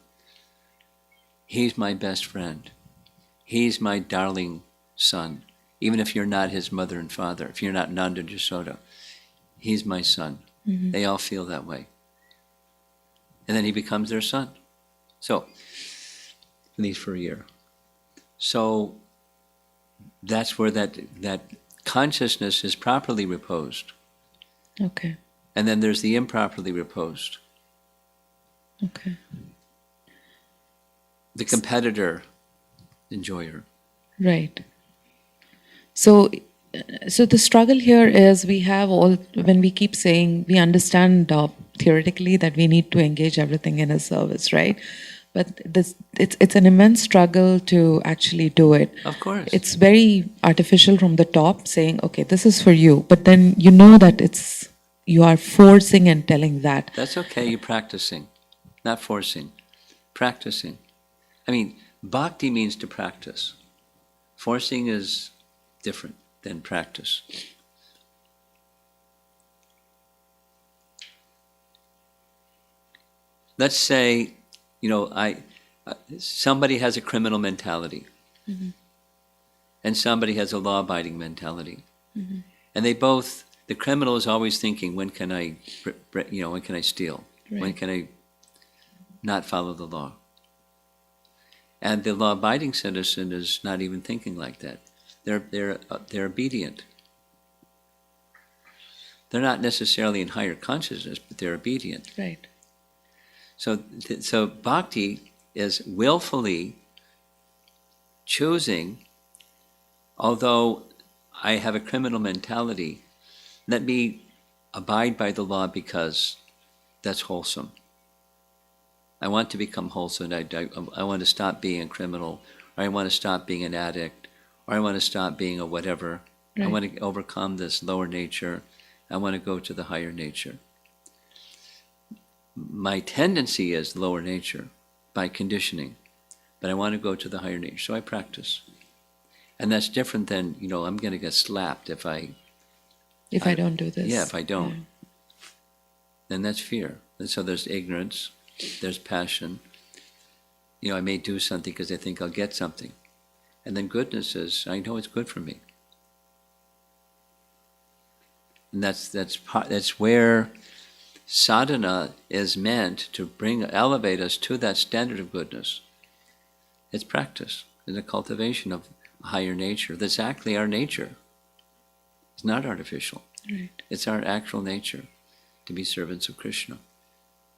A: He's my best friend. He's my darling son. Even if you're not his mother and father, if you're not Nanda and Yashoda, he's my son. They all feel that way. And then he becomes their son. So, at least for a year. So, that's where that consciousness is properly reposed.
C: Okay.
A: And then there's the improperly reposed.
C: Okay.
A: The competitor, enjoyer.
C: Right. So the struggle here is we have all, when we keep saying, we understand theoretically that we need to engage everything in his service, right? But it's an immense struggle to actually do it.
A: Of course.
C: It's very artificial from the top, saying, okay, this is for you. But then you know that you are forcing and telling that.
A: That's okay, you're practicing, not forcing. Practicing. I mean, bhakti means to practice. Forcing is different than practice. Let's say, somebody has a criminal mentality, and somebody has a law-abiding mentality, and the criminal is always thinking, when can I steal?
C: Right.
A: When can I not follow the law? And the law-abiding citizen is not even thinking like that. They're obedient. They're not necessarily in higher consciousness, but they're obedient.
C: Right.
A: So bhakti is willfully choosing, although I have a criminal mentality, let me abide by the law because that's wholesome. I want to become wholesome. I want to stop being a criminal, or I want to stop being an addict, or I want to stop being a whatever.
C: Right.
A: I want to overcome this lower nature. I want to go to the higher nature. My tendency is lower nature by conditioning, but I want to go to the higher nature, so I practice. And that's different than, I'm going to get slapped if I
C: don't do this.
A: Yeah, if I don't. Then that's fear. And so there's ignorance, there's passion. I may do something because I think I'll get something. And then goodness is, I know it's good for me. And that's where sadhana is meant to elevate us to that standard of goodness. It's practice. It's a cultivation of a higher nature. That's actually our nature. It's not artificial.
C: Right.
A: It's our actual nature to be servants of Krishna.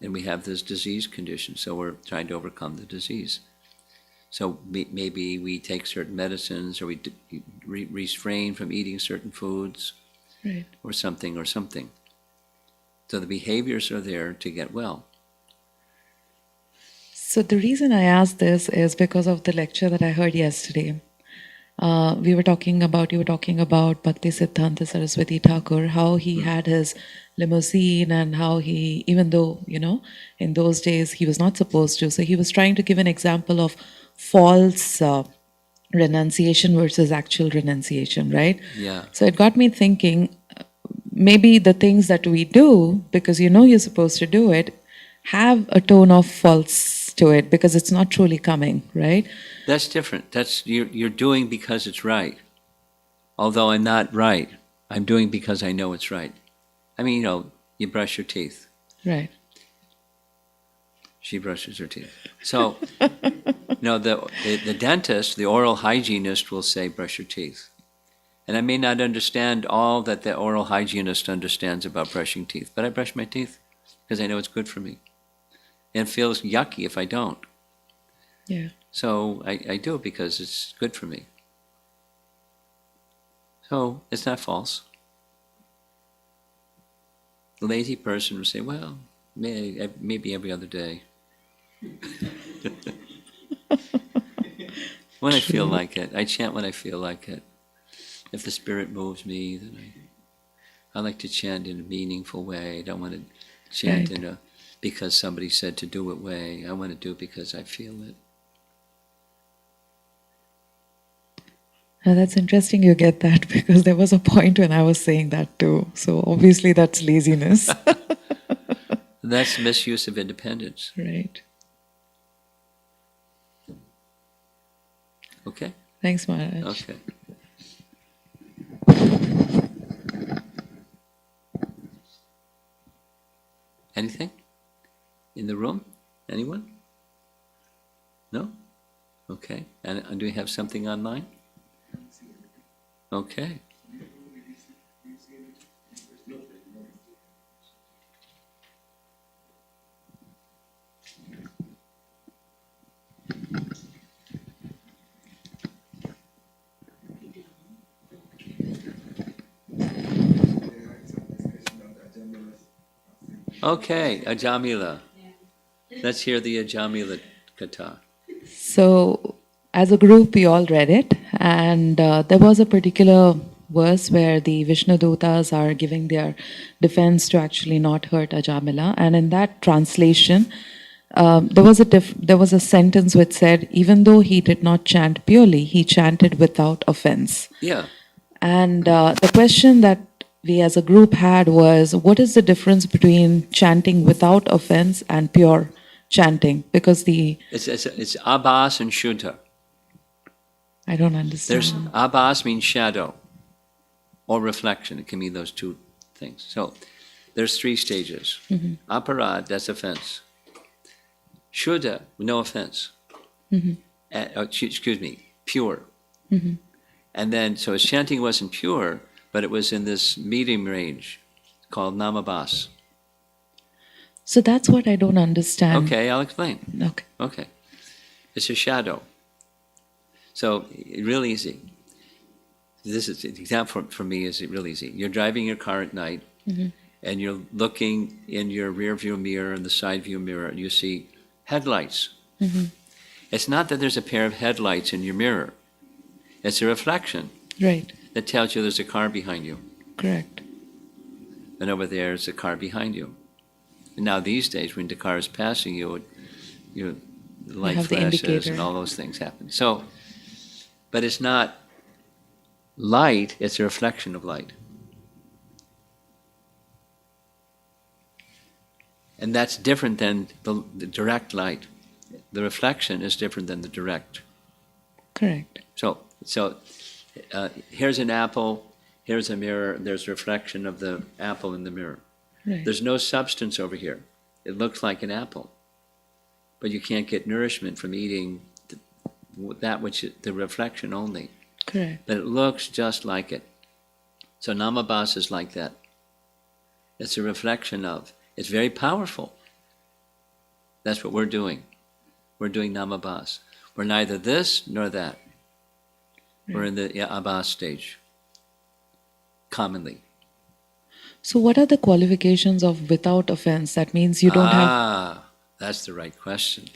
A: And we have this disease condition, so we're trying to overcome the disease. So maybe we take certain medicines, or we refrain from eating certain foods,
C: Right.
A: or something. So the behaviors are there to get well.
C: So the reason I asked this is because of the lecture that I heard yesterday. You were talking about Bhakti Siddhanta Saraswati Thakur, how he had his limousine, and how he, even though, in those days he was not supposed to, so he was trying to give an example of false renunciation versus actual renunciation, right?
A: Yeah.
C: So it got me thinking, maybe the things that we do, because you're supposed to do it, have a tone of false to it, because it's not truly coming, right?
A: That's different. That's you're doing because it's right. Although I'm not right, I'm doing because I know it's right. I mean, you brush your teeth.
C: Right.
A: She brushes her teeth. So, the dentist, the oral hygienist will say, brush your teeth. And I may not understand all that the oral hygienist understands about brushing teeth, but I brush my teeth because I know it's good for me. And it feels yucky if I don't.
C: Yeah.
A: So I do it because it's good for me. So it's not false. The lazy person would say, well, maybe every other day. When I feel like it. I chant when I feel like it. If the spirit moves me, then I like to chant in a meaningful way. I don't want to chant
C: Right.
A: in a because somebody said to do it way. I want to do it because I feel it.
C: Now that's interesting you get that because there was a point when I was saying that too. So obviously that's laziness.
A: That's misuse of independence.
C: Right.
A: Okay?
C: Thanks, Maharaj.
A: Okay. Anything? In the room? Anyone? No? Okay. And do we have something online? Okay. Okay, Ajamila. Let's hear the Ajamila Katha.
C: So, as a group, we all read it, and there was a particular verse where the Vishnu Dutas are giving their defense to actually not hurt Ajamila, and in that translation, there was a sentence which said, "Even though he did not chant purely, he chanted without offense."
A: Yeah.
C: And the question that we as a group had was, what is the difference between chanting without offense and pure chanting? Because
A: It's Abbas and Shuddha.
C: I don't
A: There's
C: understand.
A: Abbas means shadow or reflection. It can mean those two things. So there's three stages. Aparad, that's offense. Shuddha, no offense. Excuse me, pure. And then, so his chanting wasn't pure, but it was in this medium range called namabas.
C: So that's what I don't understand.
A: Okay, I'll explain.
C: Okay.
A: Okay. It's a shadow. So, real easy. This is the example for me is really easy. You're driving your car at night, and you're looking in your rear view mirror and the side view mirror, and you see headlights. It's not that there's a pair of headlights in your mirror. It's a reflection
C: Right.
A: that tells you there's a car behind you.
C: Correct.
A: And over there is a car behind you. And now these days, when the car is passing you, the light
C: have the
A: flashes
C: indicator.
A: and all those things happen. So, but it's not light, it's a reflection of light. And that's different than the direct light. The reflection is different than the direct.
C: Correct.
A: So here's an apple, here's a mirror, there's a reflection of the apple in the mirror.
C: Right.
A: There's no substance over here. It looks like an apple, but you can't get nourishment from eating that which is the reflection only.
C: Correct.
A: But it looks just like it. So namabas is like that. It's a reflection of. It's very powerful. That's what we're doing. We're doing namabas. We're neither this nor that. We're in the abas stage, commonly.
C: So, what are the qualifications of without offense? That means you don't have.
A: Ah, that's the right question.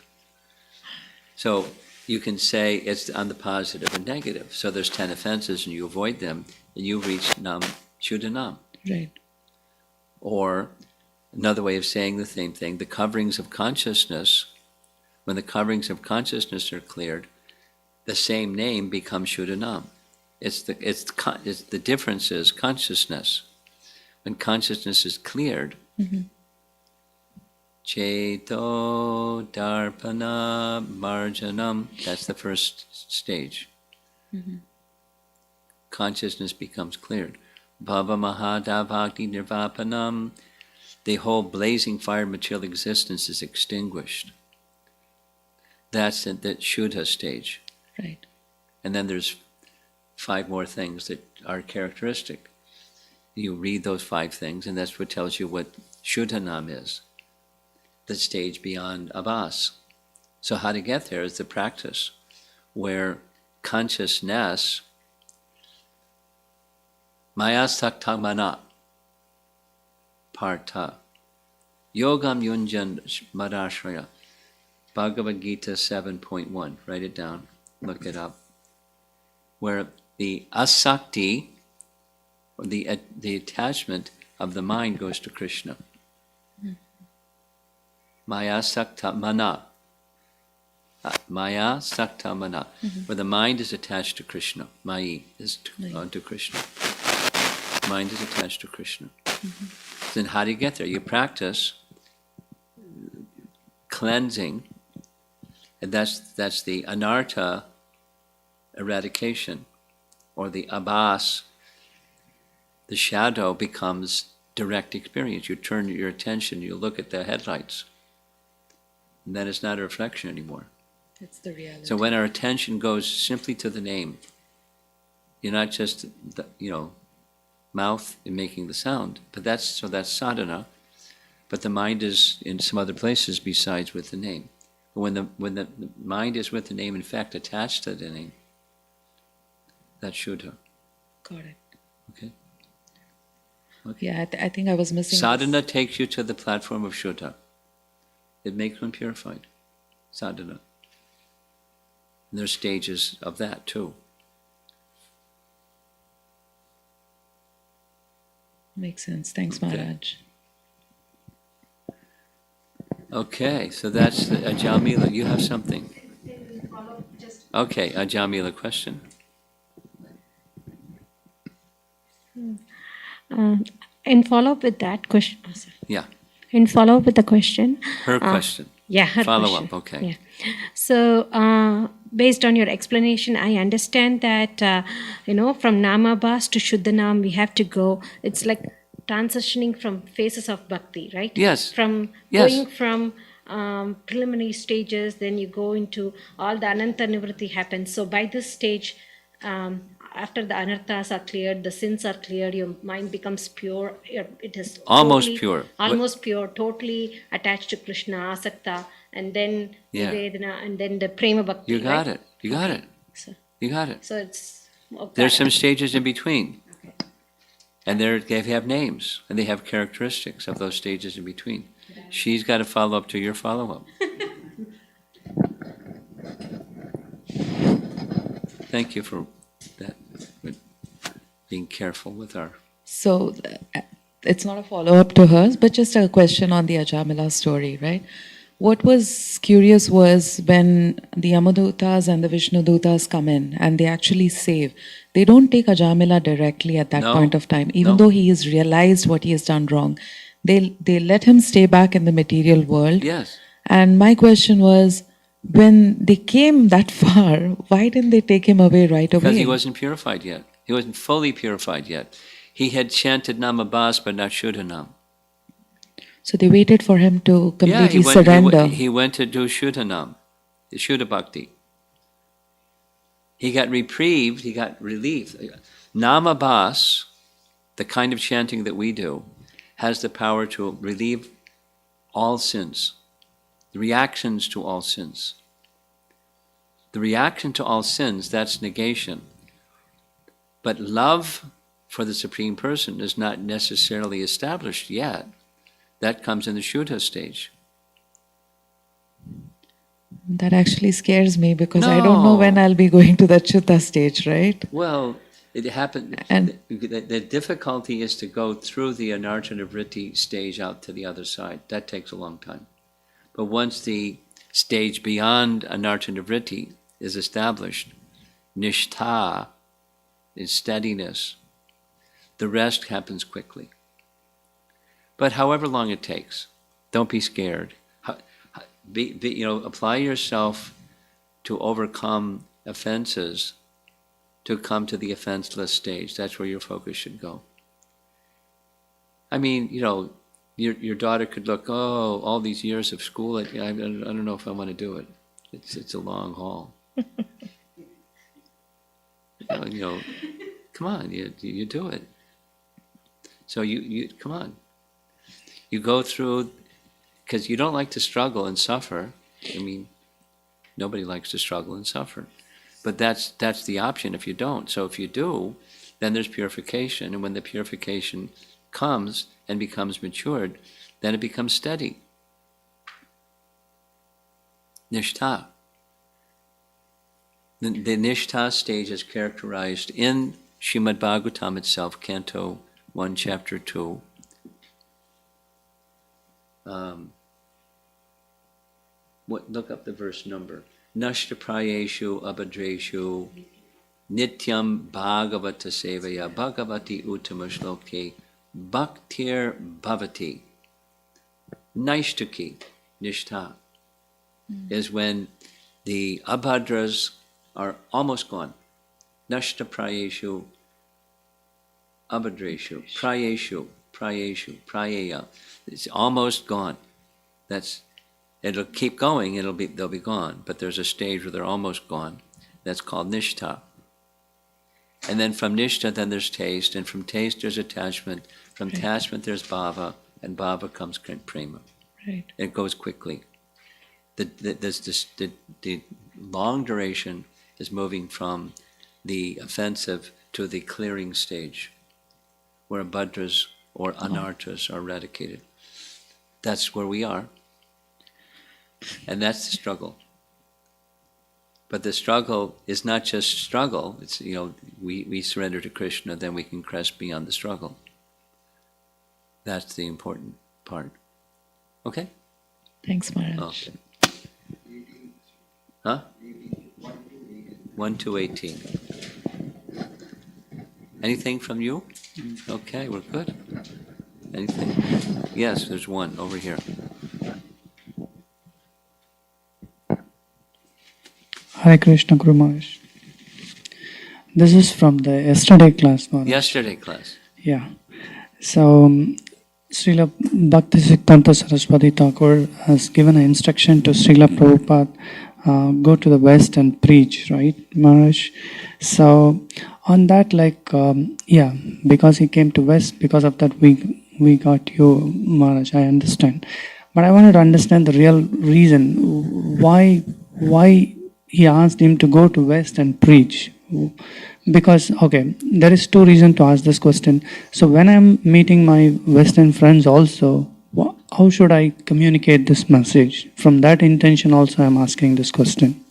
A: So you can say it's on the positive and negative. So there's 10 offenses and you avoid them, and you reach nam, shuddha nam.
C: Right.
A: Or another way of saying the same thing, the coverings of consciousness, when the coverings of consciousness are cleared, the same name becomes shuddha nam. The difference is consciousness. When consciousness is cleared, Cheto Darpana Marjanam, that's the first stage. Consciousness becomes cleared. Bhava Mahadavakti Nirvapanam, the whole blazing fire of material existence is extinguished. That's the Shuddha stage.
C: Right.
A: And then there's 5 more things that are characteristic. You read those 5 things, and that's what tells you what Shuddha nam is. The stage beyond Abbas. So how to get there is the practice where consciousness, maya sakta mana, partha, yogam yunjan madashraya, Bhagavad Gita 7.1, write it down, look it up, where the asakti, or the attachment of the mind goes to Krishna. Maya sakta mana. Maya sakta mana. Where the mind is attached to Krishna. Mayi is to Krishna. Mind is attached to Krishna. Then how do you get there? You practice cleansing, and that's the anartha eradication, or the abhas. The shadow becomes direct experience. You turn your attention, you look at the headlights, and then it's not a reflection anymore.
C: It's the reality.
A: So when our attention goes simply to the name, you're not just mouth in making the sound, but that's sadhana. But the mind is in some other places besides with the name. When the mind is with the name, in fact, attached to the name, that's Shuddha.
C: Got it.
A: Okay.
C: Yeah, I think I was missing.
A: Sadhana takes you to the platform of Shuddha. It makes one purified. Sadhana. And there's stages of that too.
C: Makes sense. Thanks,
A: Okay.
C: Maharaj.
A: Okay, so that's the Ajamila. You have something? Okay, Ajamila, question.
B: In follow-up with that question,
A: Yeah,
B: in follow-up with the question.
A: her question.
B: Yeah, her
A: Follow
B: question.
A: up, okay.
B: Yeah. So, based on your explanation, I understand that, from Namabhas to Shuddhanam, we have to go. It's like transitioning from phases of bhakti, right?
A: Yes.
B: From
A: Yes.
B: going from preliminary stages, then you go into all the Ananta Nivritti happens. So, by this stage, after the anarthas are cleared, the sins are cleared, your mind becomes pure. It is
A: Almost
B: totally,
A: pure.
B: almost pure, totally attached to Krishna, asakta, and then
A: Yeah.
B: Nivedana, and then the prema bhakti.
A: You got
B: right?
A: it. You got it.
B: So,
A: You got it.
B: so it's
A: There's some stages in between. And they have names, and they have characteristics of those stages in between. She's got to follow up to your follow-up. Thank you for that, with being careful with our...
C: So it's not a follow-up to hers, but just a question on the Ajamila story, right? What was curious was when the Yamadutas and the Vishnudutas come in and they actually save, they don't take Ajamila directly at that
A: No.
C: point of time, even
A: No.
C: though he has realized what he has done wrong. They let him stay back in the material world.
A: Yes.
C: And my question was, when they came that far, why didn't they take him away right away?
A: Because he wasn't purified yet. He wasn't fully purified yet. He had chanted Namabhas, but not Shuddhanam.
C: So they waited for him to completely
A: he
C: surrender.
A: he went to do Shuddhanam, the Shuddha Bhakti. He got reprieved, he got relief. Namabhas, the kind of chanting that we do, has the power to relieve all sins, the reactions to all sins. The reaction to all sins, that's negation. But love for the Supreme Person is not necessarily established yet. That comes in the Shuddha stage.
C: That actually scares me because I don't know when
A: No.
C: I'll be going to that Chitta stage, right?
A: Well, it happened.
C: And-
A: The difficulty is to go through the anartha vritti stage out to the other side. That takes a long time. But once the stage beyond anartha vritti is established, nishtha is steadiness. The rest happens quickly. But however long it takes, don't be scared. Apply yourself to overcome offenses to come to the offenseless stage. That's where your focus should go. I mean, your daughter could look, oh, all these years of school, I don't know if I want to do it. It's a long haul. Come on, you do it. So you come on. You go through, because you don't like to struggle and suffer. I mean, Nobody likes to struggle and suffer. But that's the option if you don't. So if you do, then there's purification. And when the purification comes and becomes matured, then it becomes steady. Nishtha. The Nishtha stage is characterized in Srimad Bhagavatam itself, Canto 1, Chapter 2. Look up the verse number. Nashta prayeshu abhadreshu nityam bhagavata sevaya bhagavati uttama shloke bhaktir bhavati. Naishtaki, nishtha, is when the abhadras are almost gone. Nashta prayeshu abhadreshu prayaya. It's almost gone. It'll keep going, they'll be gone, but there's a stage where they're almost gone. That's called nishtha. And then from nishtha, then there's taste, and from taste there's attachment. From attachment there's bhava, and bhava comes prema.
C: Right.
A: It goes quickly. The long duration is moving from the offensive to the clearing stage, where abhadras or anarthas are eradicated. That's where we are. And that's the struggle. But the struggle is not just struggle. It's, we surrender to Krishna, then we can crest beyond the struggle. That's the important part. Okay?
C: Thanks, Maharaj.
A: Okay. Huh? 1 to 18. Anything from you? Okay, we're good. Anything? Yes, there's one over here.
D: Hare Krishna Guru Maharaj. This is from the yesterday class, Maharaj.
A: Yesterday class.
D: Yeah. So, Srila Bhaktisiddhanta Saraswati Thakur has given an instruction to Srila Prabhupada, go to the West and preach, right, Maharaj? So, on that, because he came to West, because of that we got you, Maharaj, I understand. But I wanted to understand the real reason why he asked him to go to West and preach. Because, there is two reasons to ask this question. So when I'm meeting my Western friends also, how should I communicate this message? From that intention also I'm asking this question.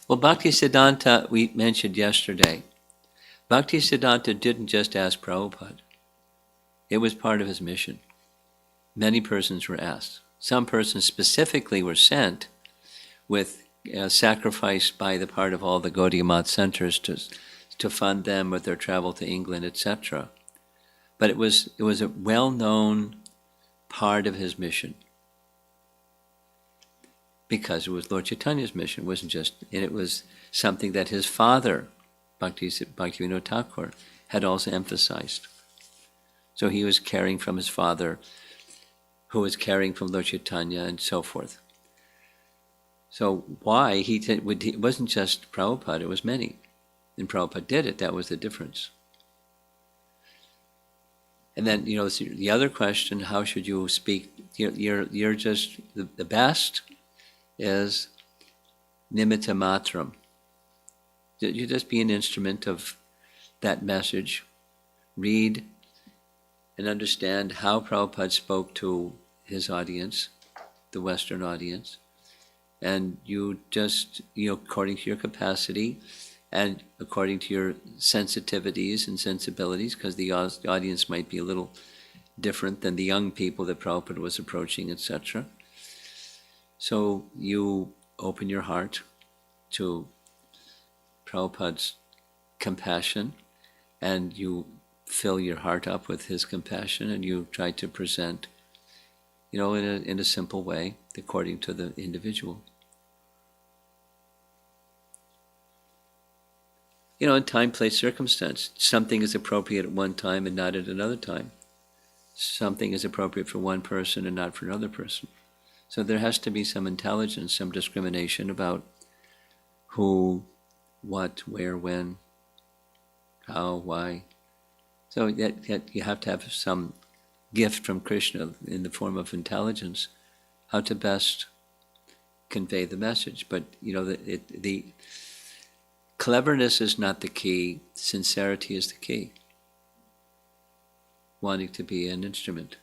A: Well, Bhaktisiddhanta, we mentioned yesterday, Bhaktisiddhanta didn't just ask Prabhupada. It was part of his mission. Many persons were asked. Some persons specifically were sent with sacrifice by the part of all the Gaudiya Math centers to fund them with their travel to England, etc. But it was a well-known part of his mission, because it was Lord Chaitanya's mission. It wasn't just, and it was something that his father, Bhaktivinoda Thakur, had also emphasized. So he was caring from his father, who was caring from Lord Chaitanya, and so forth. So why it wasn't just Prabhupada, it was many. And Prabhupada did it, that was the difference. And then, the other question, how should you speak? You're just, the best is nimitta matram. You just be an instrument of that message. Read and understand how Prabhupada spoke to his audience, the Western audience. And you just, according to your capacity and according to your sensitivities and sensibilities, because the audience might be a little different than the young people that Prabhupada was approaching, etc. So you open your heart to Prabhupada's compassion, and you fill your heart up with his compassion, and you try to present, in a simple way, according to the individual. In time, place, circumstance. Something is appropriate at one time and not at another time. Something is appropriate for one person and not for another person. So there has to be some intelligence, some discrimination about who, what, where, when, how, why. So that you have to have some gift from Krishna in the form of intelligence, how to best convey the message. But the cleverness is not the key. Sincerity is the key. Wanting to be an instrument.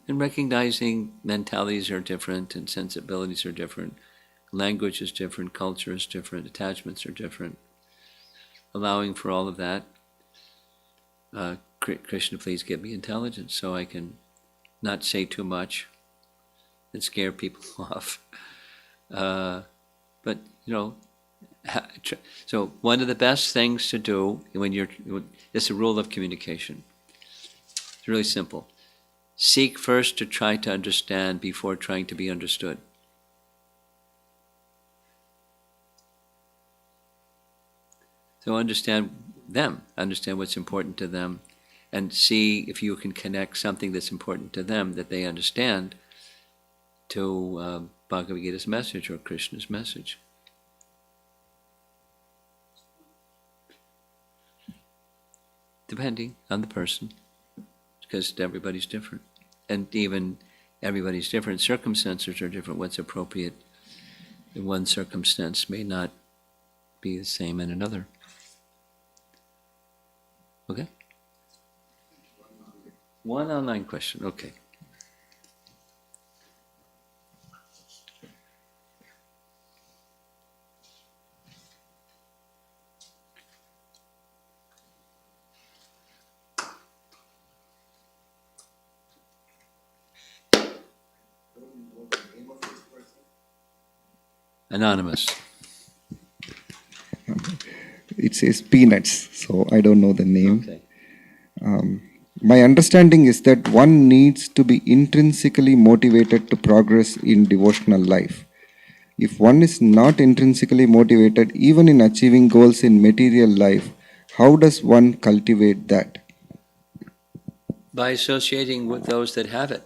A: And recognizing mentalities are different and sensibilities are different. Language is different, culture is different, attachments are different. Allowing for all of that. Krishna, please give me intelligence so I can not say too much and scare people off. But, so one of the best things to do it's a rule of communication. It's really simple. Seek first to try to understand before trying to be understood. So understand them, understand what's important to them, and see if you can connect something that's important to them that they understand to Bhagavad Gita's message or Krishna's message. Depending on the person, because everybody's different. And even everybody's different. Circumstances are different. What's appropriate in one circumstance may not be the same in another. Okay? One online question, okay. Anonymous.
E: It says peanuts, so I don't know the name.
A: Okay.
E: My understanding is that one needs to be intrinsically motivated to progress in devotional life. If one is not intrinsically motivated, even in achieving goals in material life, how does one cultivate that?
A: By associating with those that have it.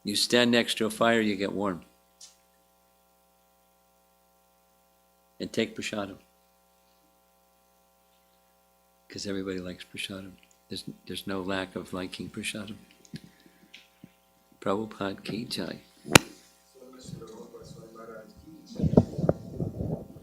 A: You stand next to a fire, you get warm. And take prasadam. Because everybody likes prasadam. There's no lack of liking prasadam. Prabhupada ki jai.